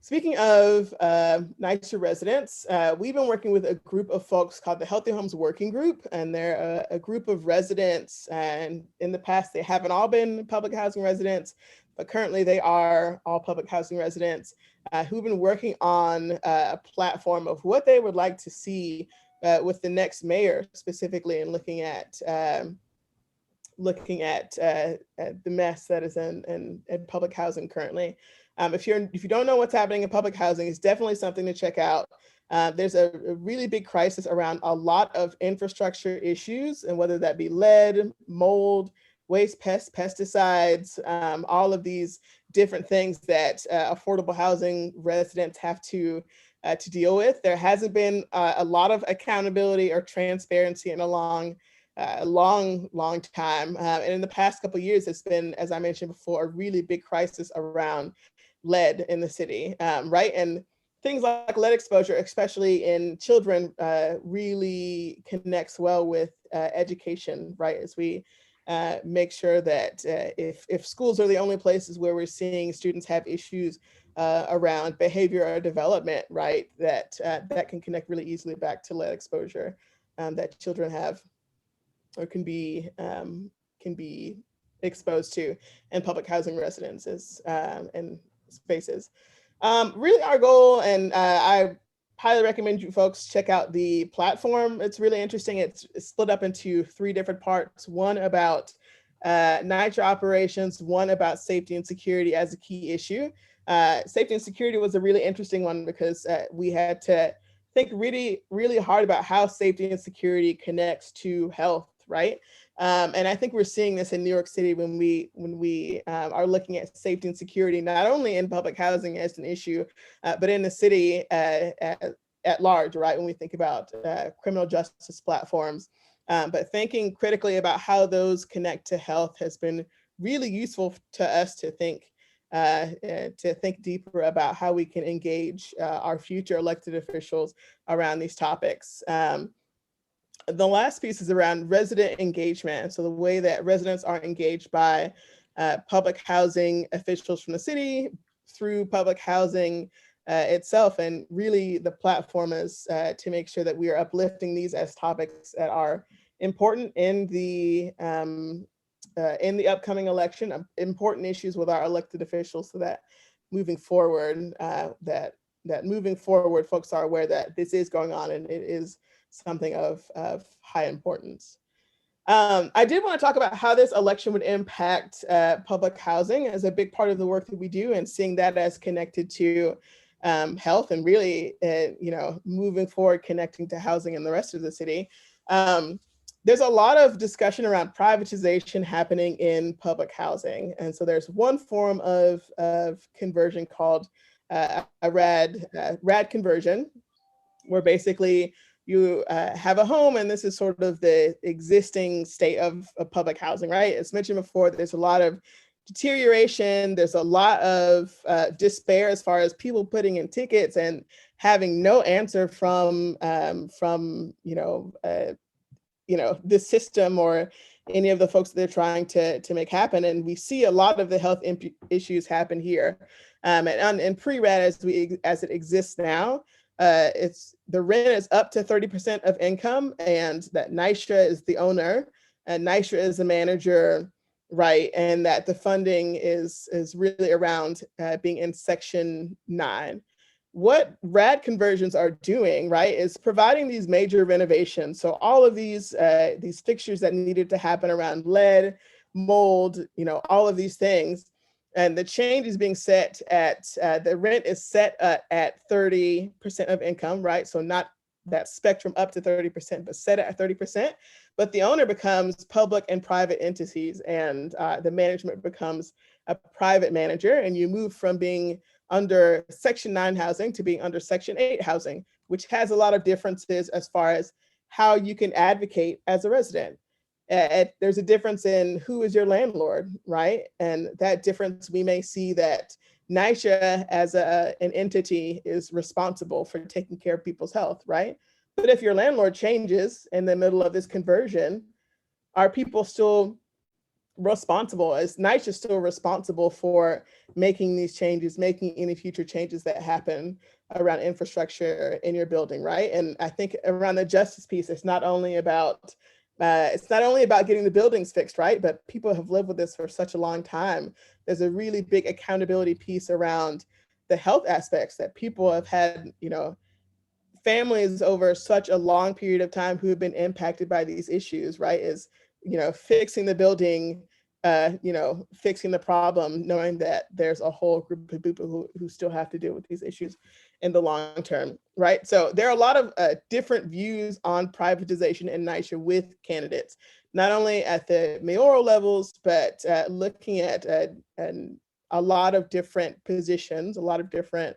Speaking of NYCHA residents, we've been working with a group of folks called the Healthy Homes Working Group, and they're a group of residents, and in the past they haven't all been public housing residents, but currently they are all public housing residents who've been working on a platform of what they would like to see with the next mayor specifically, and looking at the mess that is in public housing currently. If you don't know what's happening in public housing, it's definitely something to check out. There's a really big crisis around a lot of infrastructure issues, and whether that be lead, mold, waste, pesticides, all of these different things that affordable housing residents have to deal with. There hasn't been a lot of accountability or transparency in a long time. And in the past couple of years, it's been, as I mentioned before, a really big crisis around lead in the city, right? And things like lead exposure, especially in children, really connects well with education, right? As we make sure that if schools are the only places where we're seeing students have issues around behavior or development, right, that can connect really easily back to lead exposure that children have or can be exposed to in public housing residences and spaces. Really our goal, and I highly recommend you folks check out the platform. It's really interesting. It's split up into 3 different parts. One about NYCHA operations, one about safety and security as a key issue. Safety and security was a really interesting one because we had to think really, really hard about how safety and security connects to health, right? And I think we're seeing this in New York City when we are looking at safety and security, not only in public housing as an issue, but in the city at large, right? When we think about criminal justice platforms, but thinking critically about how those connect to health has been really useful to us to think deeper about how we can engage our future elected officials around these topics. The last piece is around resident engagement. So the way that residents are engaged by public housing officials from the city through public housing itself. And really the platform is to make sure that we are uplifting these as topics that are important in the upcoming election, important issues with our elected officials, so that moving forward, folks are aware that this is going on and it is something of high importance. I did want to talk about how this election would impact public housing as a big part of the work that we do, and seeing that as connected to health, and really, moving forward, connecting to housing in the rest of the city. There's a lot of discussion around privatization happening in public housing. And so there's one form of conversion called a rad conversion, where basically you have a home, and this is sort of the existing state of public housing, right? As mentioned before, there's a lot of deterioration. There's a lot of despair as far as people putting in tickets and having no answer from the system or any of the folks that they're trying to make happen. And we see a lot of the health issues happen here. And pre-rad, as it exists now, it's the rent is up to 30% of income, and that NYCHA is the owner and NYCHA is the manager, right? And that the funding is really around being in Section 9. What rad conversions are doing, right, is providing these major renovations. So all of these fixtures that needed to happen around lead, mold, all of these things, and the change is being set at the rent is set at 30% of income, right? So not that spectrum up to 30%, but set at 30%. But the owner becomes public and private entities, and the management becomes a private manager, and you move from being under Section 9 housing to being under Section 8 housing, which has a lot of differences as far as how you can advocate as a resident. There's a difference in who is your landlord, right? And that difference, we may see that NYCHA as an entity is responsible for taking care of people's health, right? But if your landlord changes in the middle of this conversion, are people still responsible? Is NYCHA still responsible for making these changes, making any future changes that happen around infrastructure in your building, right? And I think around the justice piece, it's not only about getting the buildings fixed, right? But people have lived with this for such a long time. There's a really big accountability piece around the health aspects that people have had, families over such a long period of time who have been impacted by these issues, right? Is, fixing the building, fixing the problem, knowing that there's a whole group of people who still have to deal with these issues in the long term, right? So there are a lot of different views on privatization in NYCHA with candidates, not only at the mayoral levels, but looking at a lot of different positions, a lot of different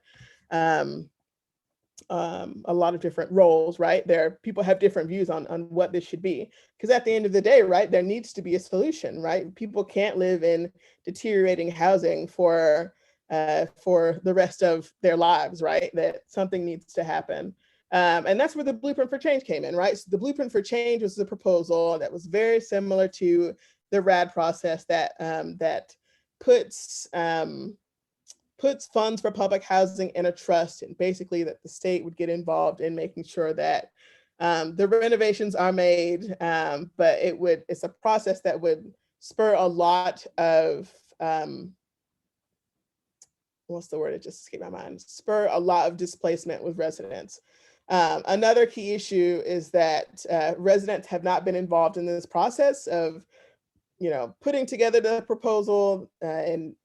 roles, right? People have different views on what this should be. Because at the end of the day, right, there needs to be a solution, right? People can't live in deteriorating housing for the rest of their lives, right? That something needs to happen. And that's where the Blueprint for Change came in, right? So the Blueprint for Change was a proposal that was very similar to the RAD process that puts funds for public housing in a trust, and basically that the state would get involved in making sure that the renovations are made, but it's a process that would spur a lot of, what's the word? It just escaped my mind. Spur a lot of displacement with residents. Another key issue is that residents have not been involved in this process of putting together the proposal in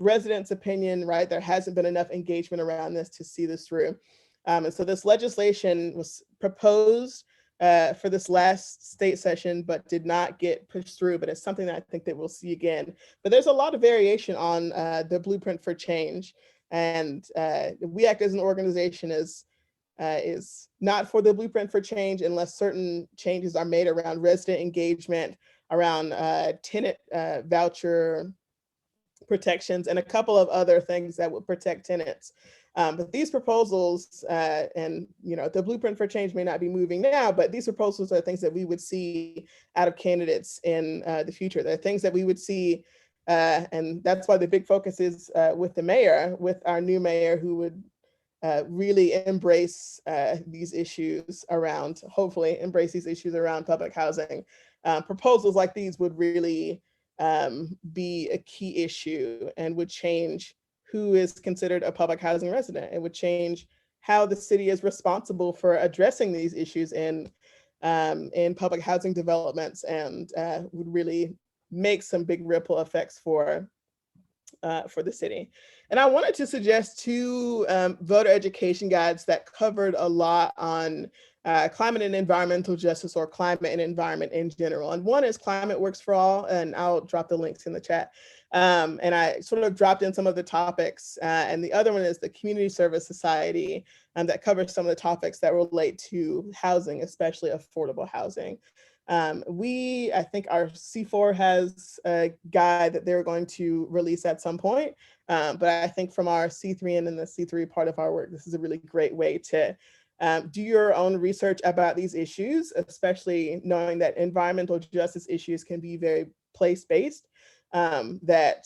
residents' opinion, right? There hasn't been enough engagement around this to see this through. And so this legislation was proposed for this last state session, but did not get pushed through, but it's something that I think that we'll see again. But there's a lot of variation on the Blueprint for Change. And We Act as an organization is not for the Blueprint for Change unless certain changes are made around resident engagement, around tenant voucher protections, and a couple of other things that would protect tenants. But these proposals, the Blueprint for Change may not be moving now, but these proposals are things that we would see out of candidates in the future. They're things that we would see, and that's why the big focus is with the mayor, with our new mayor, who would really embrace these issues around, hopefully embrace these issues around public housing. Proposals like these would really be a key issue and would change who is considered a public housing resident. It would change how the city is responsible for addressing these issues in in public housing developments, and would really make some big ripple effects for the city. And I wanted to suggest two voter education guides that covered a lot on climate and environmental justice, or climate and environment in general. And one is Climate Works for All, and I'll drop the links in the chat. And I sort of dropped in some of the topics. And the other one is the Community Service Society, that covers some of the topics that relate to housing, especially affordable housing. I think our C4 has a guide that they're going to release at some point. But I think from our C3 and then the C3 part of our work, this is a really great way to do your own research about these issues, especially knowing that environmental justice issues can be very place-based, that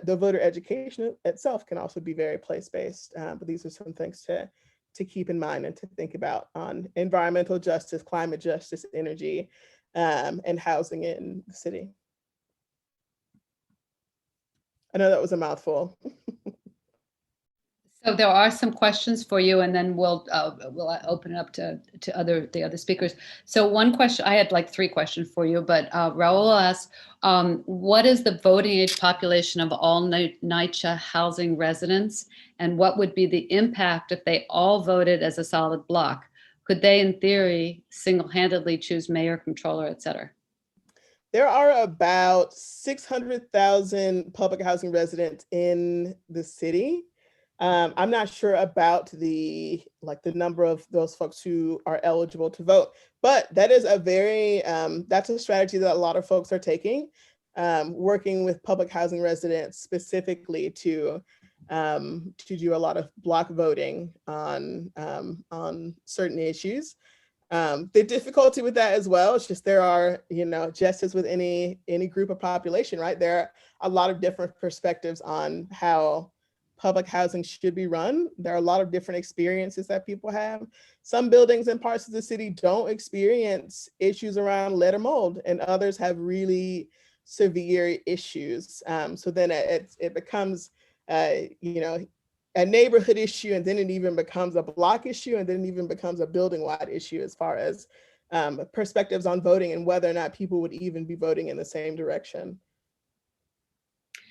the voter education itself can also be very place-based. But these are some things to keep in mind and to think about on environmental justice, climate justice, energy, and housing in the city. I know that was a mouthful. So there are some questions for you, and then we'll open it up to the other speakers. So one question, I had like 3 questions for you, but Raul asked, what is the voting age population of all NYCHA housing residents, and what would be the impact if they all voted as a solid block? Could they, in theory, single-handedly choose mayor, comptroller, et cetera? There are about 600,000 public housing residents in the city. I'm not sure about the number of those folks who are eligible to vote, but that is that's a strategy that a lot of folks are taking, working with public housing residents specifically to do a lot of block voting on certain issues. The difficulty with that as well is just there are, just as with any group of population, right? There are a lot of different perspectives on how public housing should be run. There are a lot of different experiences that people have. Some buildings and parts of the city don't experience issues around lead or mold, and others have really severe issues. So then it becomes, a neighborhood issue, and then it even becomes a block issue, and then it even becomes a building-wide issue as far as perspectives on voting and whether or not people would even be voting in the same direction.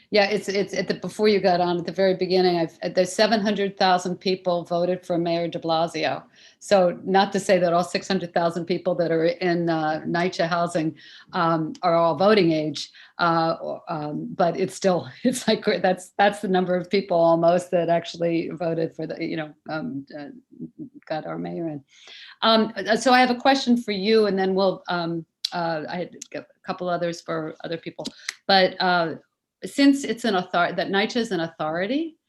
Yeah, it's before you got on at the very beginning, there's 700,000 people voted for Mayor de Blasio. So not to say that all 600,000 people that are in NYCHA housing are all voting age, but it's like that's the number of people almost that actually voted for got our mayor in. So I have a question for you, and then we'll I had a couple others for other people, but. Since it's an authority, that NYCHA is an authority,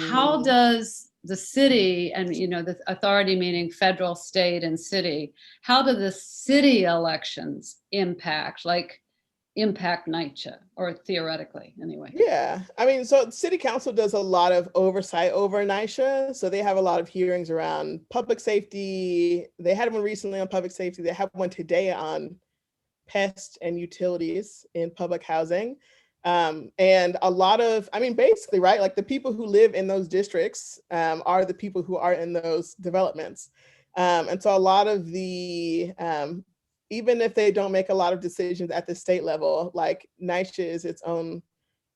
how does the city, and the authority meaning federal, state, and city, how do the city elections impact NYCHA, or theoretically anyway? Yeah, I mean, so city council does a lot of oversight over NYCHA. So they have a lot of hearings around public safety. They had one recently on public safety. They have one today on pest and utilities in public housing. And a lot of, basically, right, like the people who live in those districts are the people who are in those developments. And so a lot of the, even if they don't make a lot of decisions at the state level, like NYCHA is its own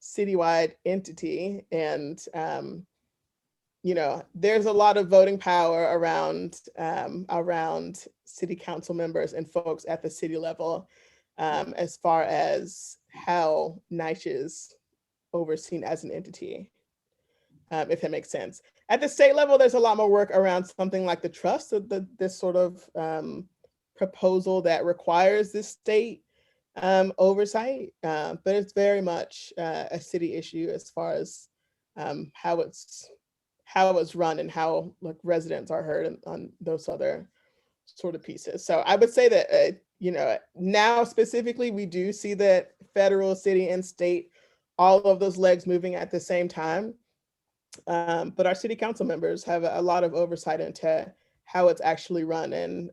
citywide entity. And, there's a lot of voting power around city council members and folks at the city level, as far as how NYCHA is overseen as an entity, if that makes sense. At the state level, there's a lot more work around something like the trust, this sort of proposal that requires this state oversight, but it's very much a city issue as far as how it's run and how residents are heard on those other sort of pieces. So I would say that now specifically, we do see that federal, city, and state, all of those legs moving at the same time. But our city council members have a lot of oversight into how it's actually run and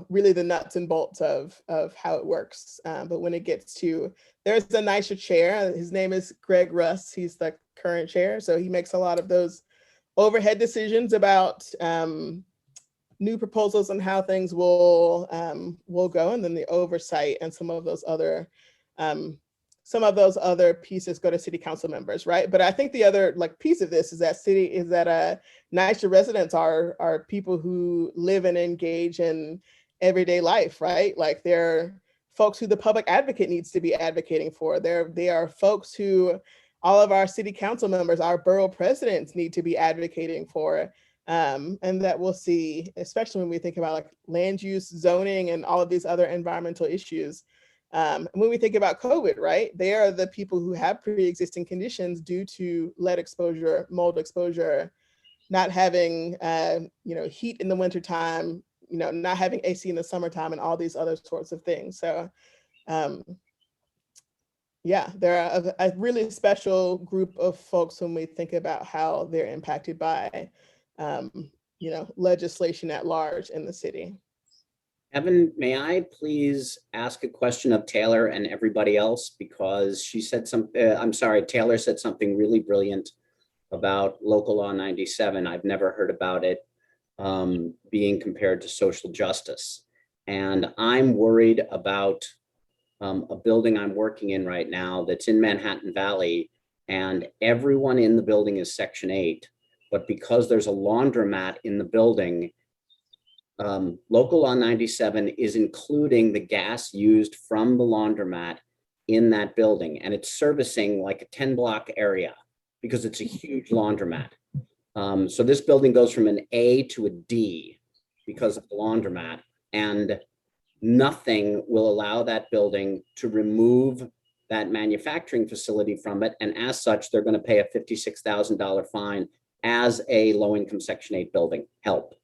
really the nuts and bolts of how it works. But when it gets to, there's a NYCHA chair. His name is Greg Russ. He's the current chair. So he makes a lot of those overhead decisions about new proposals on how things will go, and then the oversight and some of those other pieces go to city council members, right? But I think the other like piece of this is that NYCHA residents are people who live and engage in everyday life, right? Like they're folks who the public advocate needs to be advocating for. They are folks who all of our city council members, our borough presidents need to be advocating for. And that we'll see, especially when we think about like land use, zoning, and all of these other environmental issues. When we think about COVID, right, they are the people who have pre-existing conditions due to lead exposure, mold exposure, not having heat in the wintertime, not having AC in the summertime, and all these other sorts of things. So yeah, they're a really special group of folks when we think about how they're impacted by legislation at large in the city. Evan, may I please ask a question of Taylor and everybody else, because she said Taylor said something really brilliant about local law 97. I've never heard about it being compared to social justice. And I'm worried about a building I'm working in right now that's in Manhattan Valley, and everyone in the building is Section 8. But because there's a laundromat in the building, local law 97 is including the gas used from the laundromat in that building, and it's servicing like a 10-block area because it's a huge laundromat. So this building goes from an A to a D because of the laundromat, and nothing will allow that building to remove that manufacturing facility from it. And as such, they're going to pay a $56,000 fine as a low-income Section 8 building. Help.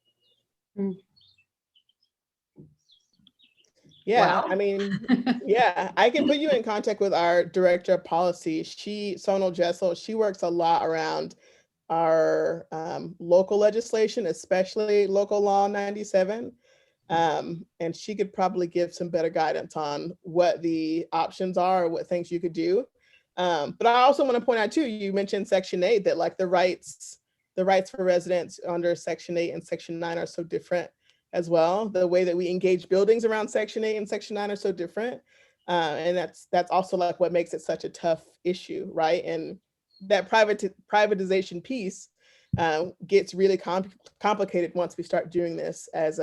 Yeah, Wow. I mean, yeah, I can put you in contact with our director of policy. Sonal Jessel, she works a lot around our local legislation, especially local law 97. And she could probably give some better guidance on what the options are, what things you could do. But I also want to point out too, you mentioned Section 8, that like the rights for residents under Section 8 and Section 9 are so different as well. The way that we engage buildings around Section 8 and Section 9 are so different. And that's also like what makes it such a tough issue, right? And that privatization piece gets really complicated once we start doing this as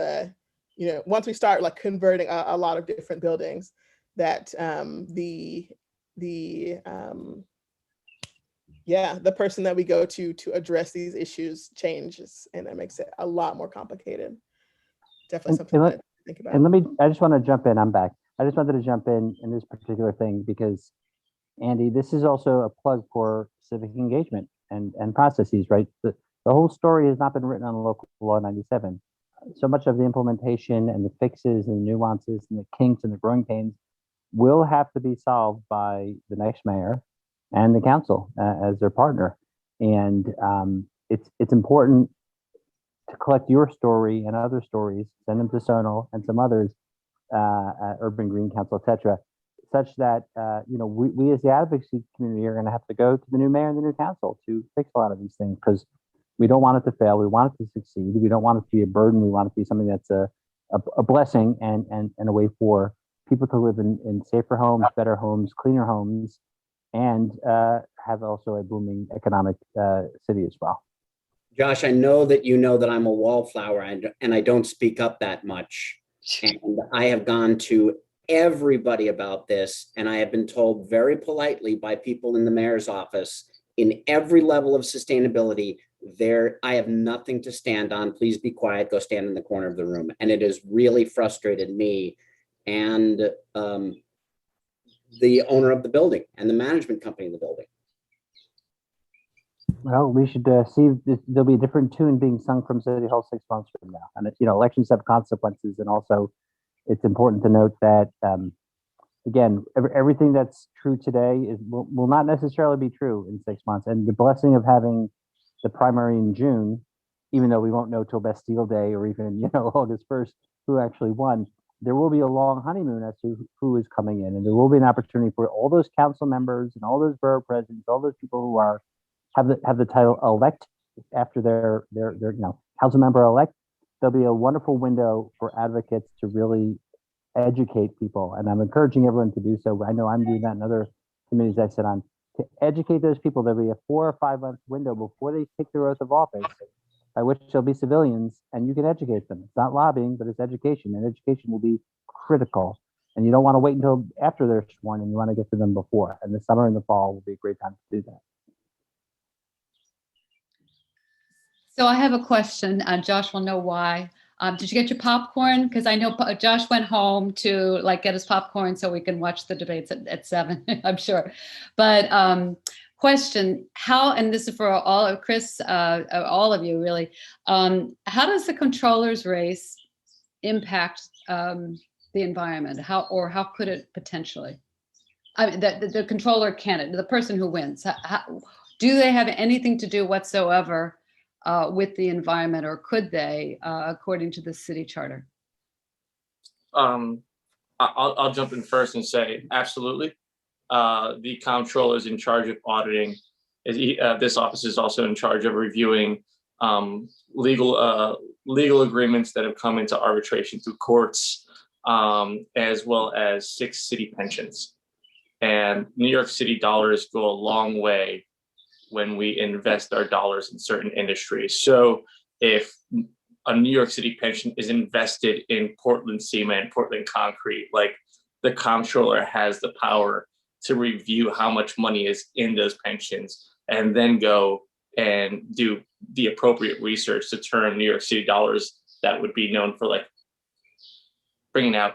once we start like converting a lot of different buildings, that the person that we go to address these issues changes, and that makes it a lot more complicated. Definitely something to think about. And I just want to jump in. I'm back. I just wanted to jump in this particular thing because, Andy, this is also a plug for civic engagement and processes, right? The whole story has not been written on local law 97. So much of the implementation and the fixes and the nuances and the kinks and the growing pains will have to be solved by the next mayor and the council as their partner. And it's important to collect your story and other stories, send them to Sonal and some others, Urban Green Council, etc., such that we as the advocacy community are going to have to go to the new mayor and the new council to fix a lot of these things, because we don't want it to fail. We want it to succeed. We don't want it to be a burden. We want it to be something that's a blessing and a way for people to live in safer homes, better homes, cleaner homes, and have also a booming economic city as well. Josh, I know that you know that I'm a wallflower and I don't speak up that much. And I have gone to everybody about this, and I have been told very politely by people in the mayor's office, in every level of sustainability, I have nothing to stand on. Please be quiet. Go stand in the corner of the room. And it has really frustrated me and the owner of the building and the management company in the building. Well, we should see there'll be a different tune being sung from City Hall 6 months from now. And elections have consequences. And also it's important to note that, again, everything that's true today will not necessarily be true in 6 months. And the blessing of having the primary in June, even though we won't know till Bastille Day or even, August 1st, who actually won, there will be a long honeymoon as to who is coming in. And there will be an opportunity for all those council members and all those borough presidents, all those people who have the title elect after their council member elect, there'll be a wonderful window for advocates to really educate people. And I'm encouraging everyone to do so. I know I'm doing that in other committees I sit on, to educate those people. There'll be a 4 or 5 month window before they take their oath of office, by which they'll be civilians, and you can educate them. It's not lobbying, but it's education, and education will be critical. And you don't want to wait until after they're sworn in. You want to get to them before. And the summer and the fall will be a great time to do that. So I have a question. Josh will know why. Did you get your popcorn? Because I know Josh went home to like get his popcorn so we can watch the debates at 7, I'm sure. But question, how, and this is for all of Chris, all of you really, how does the controller's race impact the environment? How could it potentially? I mean, the controller candidate, the person who wins, do they have anything to do whatsoever with the environment, or could they, according to the city charter? I'll jump in first and say absolutely. The comptroller is in charge of auditing. This office is also in charge of reviewing legal agreements that have come into arbitration through courts, as well as 6 city pensions. And New York City dollars go a long way when we invest our dollars in certain industries. So if a New York City pension is invested in Portland cement, Portland concrete, like, the comptroller has the power to review how much money is in those pensions and then go and do the appropriate research to turn New York City dollars that would be known for like bringing out,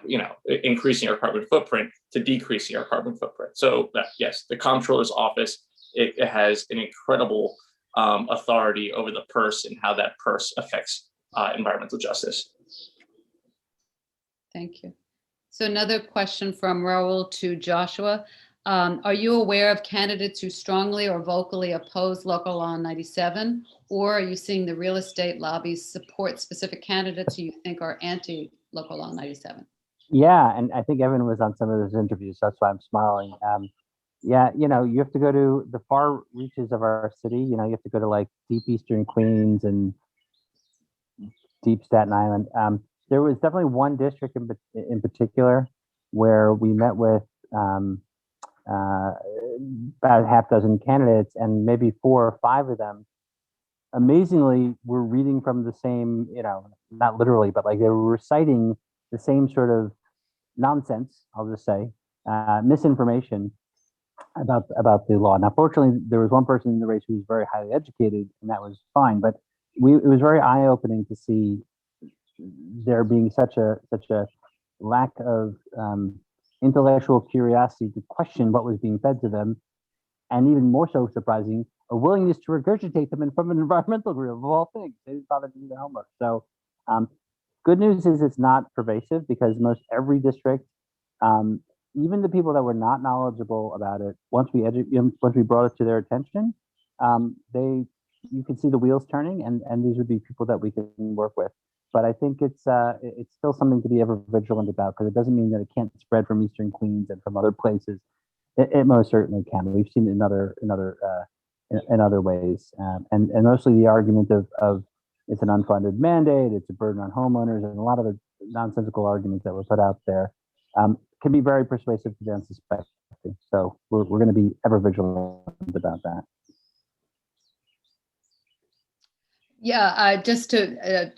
increasing our carbon footprint to decreasing our carbon footprint. So yes, the comptroller's office, it has an incredible authority over the purse and how that purse affects environmental justice. Thank you. So another question from Raul to Joshua. Are you aware of candidates who strongly or vocally oppose Local Law 97? Or are you seeing the real estate lobbies support specific candidates who you think are anti-Local Law 97? Yeah, and I think Evan was on some of those interviews. That's why I'm smiling. Yeah, you have to go to the far reaches of our city. You have to go to like deep Eastern Queens and deep Staten Island. There was definitely one district in particular where we met with about a half dozen candidates, and maybe 4 or 5 of them, amazingly, were reading from the same, not literally, but like they were reciting the same sort of nonsense, I'll just say, misinformation about the law. Now, fortunately, there was one person in the race who was very highly educated, and that was fine. But it was very eye-opening to see there being such a lack of intellectual curiosity to question what was being fed to them, and even more so surprising, a willingness to regurgitate them from an environmental group of all things. They didn't bother to do their homework. So, good news is it's not pervasive, because most every district, even the people that were not knowledgeable about it, once we brought it to their attention, you can see the wheels turning, and these would be people that we can work with. But I think it's still something to be ever vigilant about, because it doesn't mean that it can't spread from Eastern Queens and from other places. It most certainly can. We've seen it in other ways, and mostly the argument of it's an unfunded mandate, it's a burden on homeowners, and a lot of the nonsensical arguments that were put out there can be very persuasive to the unsuspecting. So we're going to be ever vigilant about that. Yeah, just I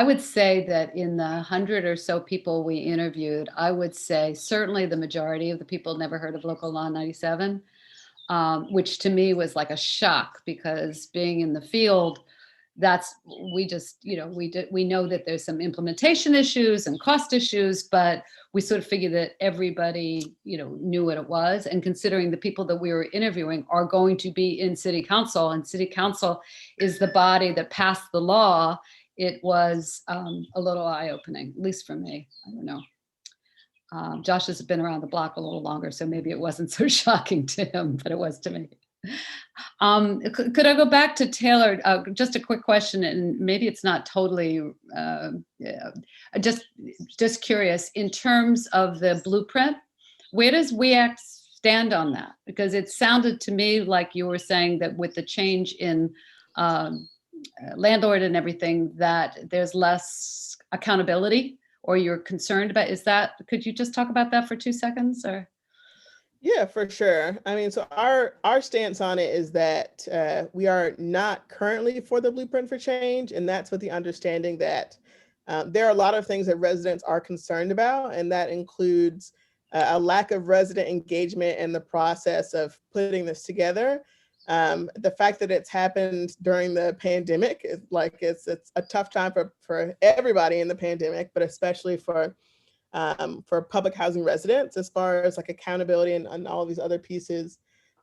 would say that in the 100 or so people we interviewed, I would say certainly the majority of the people never heard of Local Law 97, which to me was like a shock, because being in the field, we know that there's some implementation issues and cost issues, but we sort of figured that everybody, knew what it was. And considering the people that we were interviewing are going to be in city council, and city council is the body that passed the law, it was a little eye-opening, at least for me. I don't know. Josh has been around the block a little longer, so maybe it wasn't so shocking to him, but it was to me. Could I go back to Taylor? Just a quick question, and maybe it's not totally, just curious, in terms of the blueprint, where does WEAC stand on that? Because it sounded to me like you were saying that with the change in landlord and everything, that there's less accountability, or you're concerned about, could you just talk about that for 2 seconds or? Yeah, for sure. I mean, so our stance on it is that we are not currently for the blueprint for change, and that's with the understanding that there are a lot of things that residents are concerned about, and that includes a lack of resident engagement in the process of putting this together. The fact that it's happened during the pandemic is like it's a tough time for everybody in the pandemic, but especially for public housing residents, as far as like accountability and all these other pieces.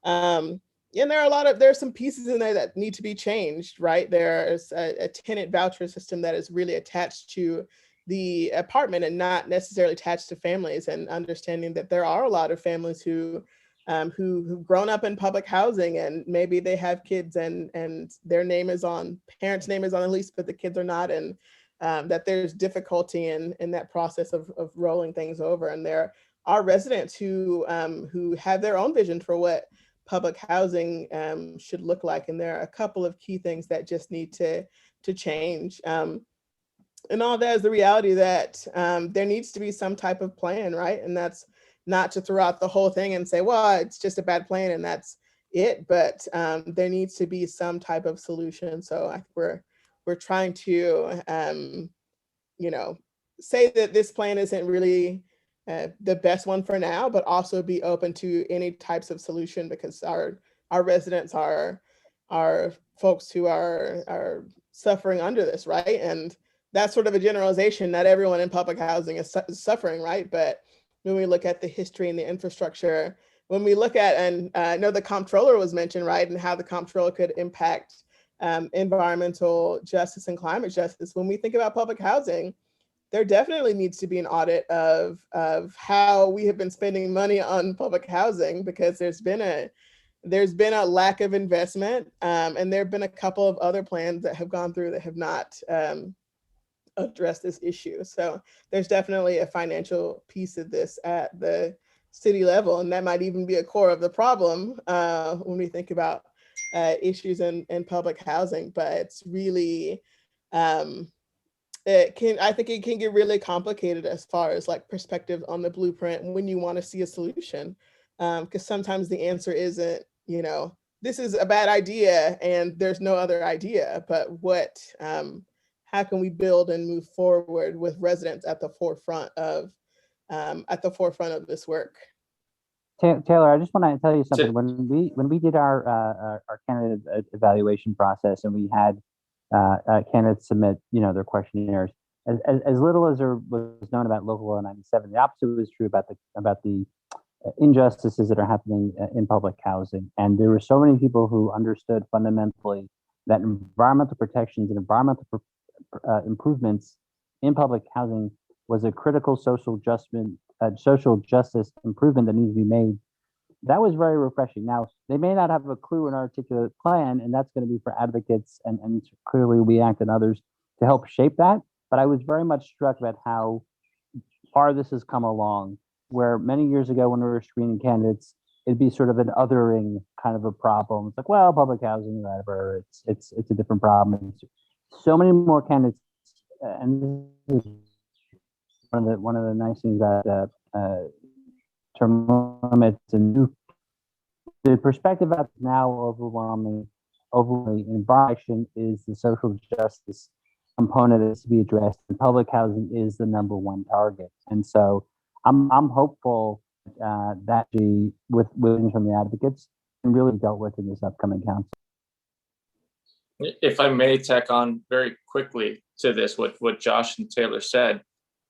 And there's some pieces in there that need to be changed, right? There's a tenant voucher system that is really attached to the apartment and not necessarily attached to families, and understanding that there are a lot of families who've grown up in public housing, and maybe they have kids and their parents' name is on the lease, but the kids are not, and that there's difficulty in that process of rolling things over. And there are residents who have their own vision for what public housing should look like. And there are a couple of key things that just need to change. And all that is the reality that there needs to be some type of plan, right? And that's not to throw out the whole thing and say, well, it's just a bad plan and that's it. But there needs to be some type of solution. So I think we're trying to, say that this plan isn't really the best one for now, but also be open to any types of solution, because our residents are folks who are suffering under this, right? And that's sort of a generalization. Not everyone in public housing is suffering, right? But when we look at the history and the infrastructure, when we look at, and I know the comptroller was mentioned, right? And how the comptroller could impact environmental justice and climate justice. When we think about public housing, there definitely needs to be an audit of how we have been spending money on public housing, because there's been a lack of investment, and there have been a couple of other plans that have gone through that have not addressed this issue. So there's definitely a financial piece of this at the city level, and that might even be a core of the problem when we think about issues in public housing. But it's really I think it can get really complicated as far as like perspective on the blueprint when you want to see a solution, because sometimes the answer isn't, this is a bad idea and there's no other idea, but how can we build and move forward with residents at the forefront of this work? Taylor, I just want to tell you something. When we did our candidate evaluation process, and we had candidates submit, their questionnaires, as little as there was known about Local Law 97, the opposite was true about the injustices that are happening in public housing. And there were so many people who understood fundamentally that environmental protections and environmental improvements in public housing was a critical social justice improvement that needs to be made. That was very refreshing. Now, they may not have a clue, an articulate plan, and that's going to be for advocates, and clearly we act and others to help shape that. But I was very much struck about how far this has come along, where many years ago when we were screening candidates, it'd be sort of an othering kind of a problem. It's like, well, public housing, whatever, it's a different problem. And so many more candidates, and this is one of the nice things about term limits and the perspective that's now overwhelmingly environment is the social justice component that's to be addressed, and public housing is the number one target. And so I'm hopeful that with from the advocates and really dealt with in this upcoming council. If I may tack on very quickly to this, what Josh and Taylor said,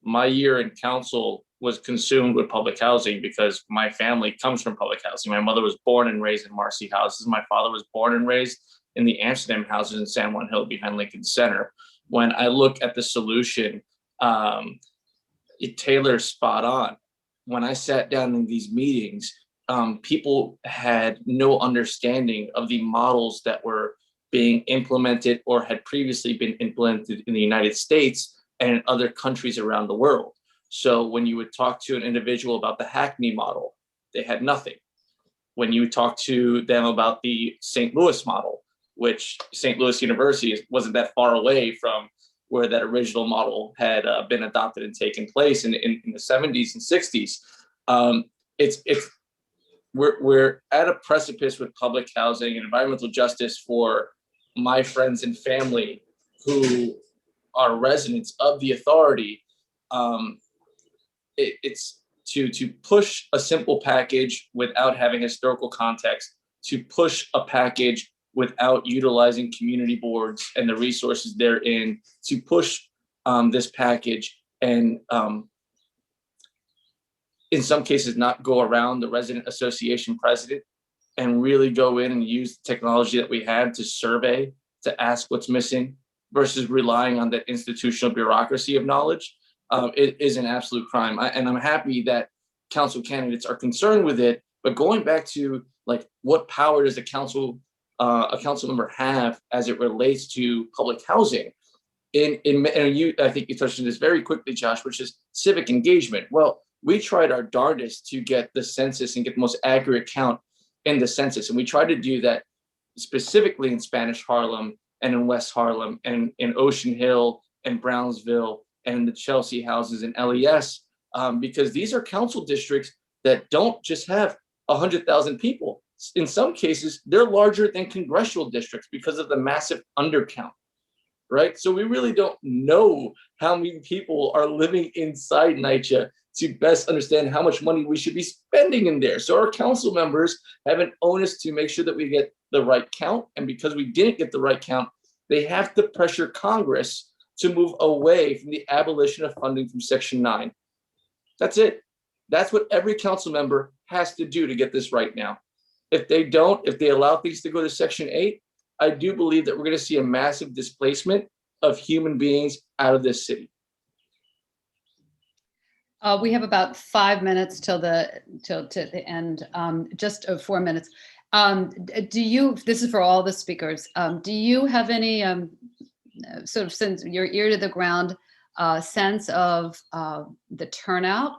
my year in council was consumed with public housing because my family comes from public housing. My mother was born and raised in Marcy houses. My father was born and raised in the Amsterdam houses in San Juan Hill behind Lincoln Center. When I look at the solution, Taylor's spot on. When I sat down in these meetings, people had no understanding of the models that were being implemented or had previously been implemented in the United States and in other countries around the world. So when you would talk to an individual about the Hackney model, they had nothing. When you talk to them about the St. Louis model, which St. Louis University wasn't that far away from where that original model had been adopted and taken place in the 70s and 60s. We're at a precipice with public housing and environmental justice for my friends and family who are residents of the authority. It's to push a simple package without having historical context, to push a package without utilizing community boards and the resources therein, to push this package and in some cases not go around the resident association president and really go in and use the technology that we had to survey, to ask what's missing, versus relying on that institutional bureaucracy of knowledge. It is an absolute crime. And I'm happy that council candidates are concerned with it, but going back to like, what power does a council member have as it relates to public housing? And I think you touched on this very quickly, Josh, which is civic engagement. Well, we tried our darndest to get the census and get the most accurate count in the census. And we tried to do that specifically in Spanish Harlem and in West Harlem and in Ocean Hill and Brownsville and the Chelsea houses and LES, because these are council districts that don't just have 100,000 people. In some cases, they're larger than congressional districts because of the massive undercount, right? So we really don't know how many people are living inside NYCHA to best understand how much money we should be spending in there. So our council members have an onus to make sure that we get the right count. And because we didn't get the right count, they have to pressure Congress to move away from the abolition of funding from Section 9. That's it. That's what every council member has to do to get this right now. If they don't, if they allow things to go to Section 8, I do believe that we're going to see a massive displacement of human beings out of this city. We have about 5 minutes till the end, just 4 minutes. This is for all the speakers, do you have any sort of, since your ear to the ground, sense of the turnout?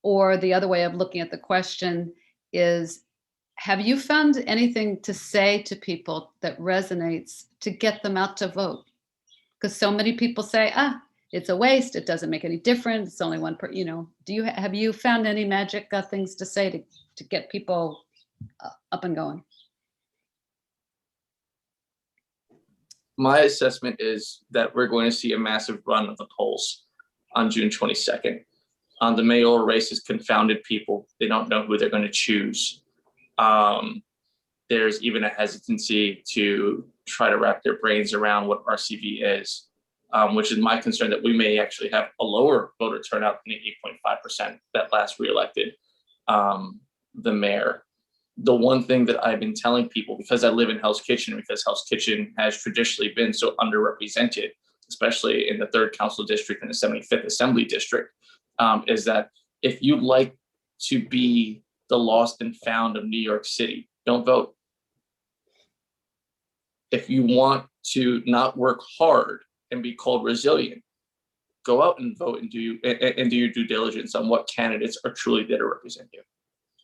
Or the other way of looking at the question is, have you found anything to say to people that resonates to get them out to vote? Because so many people say, it's a waste, it doesn't make any difference, it's only one per, have you found any magic things to say to get people up and going? My assessment is that we're going to see a massive run of the polls on June 22nd. The mayoral race has confounded people. They don't know who they're going to choose. There's even a hesitancy to try to wrap their brains around what RCV is, which is my concern that we may actually have a lower voter turnout than the 8.5% that last reelected the mayor. The one thing that I've been telling people, because I live in Hell's Kitchen, because Hell's Kitchen has traditionally been so underrepresented, especially in the 3rd Council District and the 75th Assembly District, is that if you'd like to be the lost and found of New York City, don't vote. If you want to not work hard and be called resilient, go out and vote and do your due diligence on what candidates are truly there to represent you.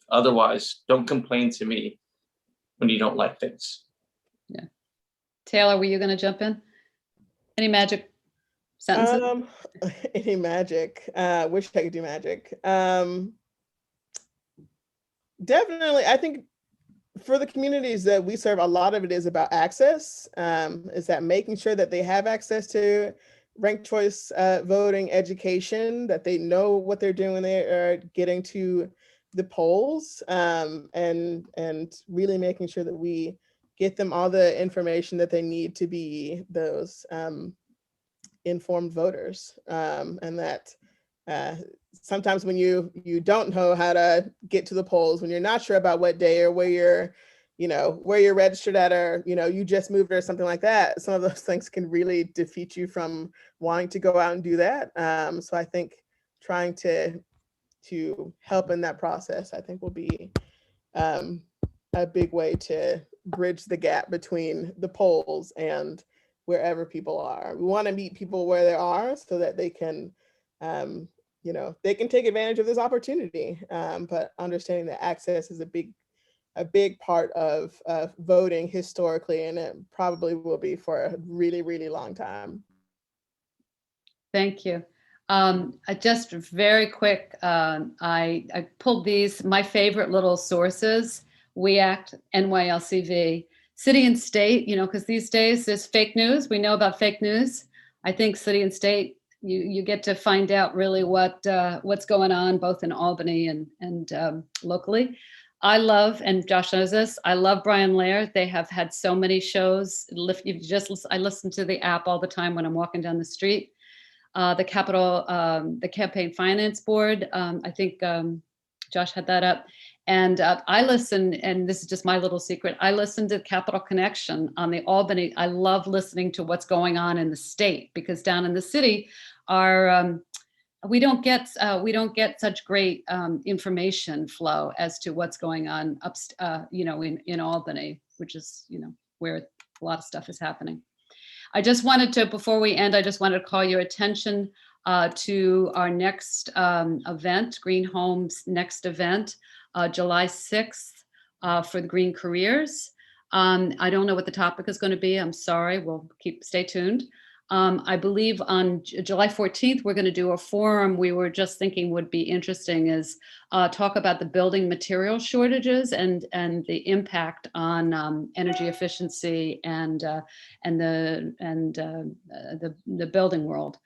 Otherwise, don't complain to me when you don't like things. Yeah. Taylor, were you going to jump in? Any magic sentences? Any magic? Wish I could do magic. Definitely, I think for the communities that we serve, a lot of it is about access. Is that making sure that they have access to ranked choice voting, education, that they know what they're doing when they are getting to the polls, and really making sure that we get them all the information that they need to be those informed voters, and that sometimes when you don't know how to get to the polls, when you're not sure about what day or where you're registered at, or you just moved or something like that, some of those things can really defeat you from wanting to go out and do that. So I think trying to help in that process, I think, will be a big way to bridge the gap between the polls and wherever people are. We want to meet people where they are so that they can they can take advantage of this opportunity, but understanding that access is a big a big part of voting historically, and it probably will be for a really, really long time. Thank you. Just very quick, I pulled these, my favorite little sources: We Act, NYLCV, City and State, because these days there's fake news. We know about fake news. I think City and State, you get to find out really what's going on both in Albany and locally. I love, and Josh knows this, I love Brian Laird. They have had so many shows. I listen to the app all the time when I'm walking down the street. The Campaign Finance Board, I think Josh had that up. And I listen, and this is just my little secret, I listen to Capital Connection on the Albany. I love listening to what's going on in the state, because down in the city, we don't get such great information flow as to what's going on in Albany, which is where a lot of stuff is happening. I just wanted to, before we end, I just wanted to call your attention to our next event, Green Home's next event, July 6th for the Green Careers. I don't know what the topic is going to be. I'm sorry. We'll stay tuned. I believe on July 14th, we're going to do a forum we were just thinking would be interesting, is talk about the building material shortages and the impact on energy efficiency and the building world.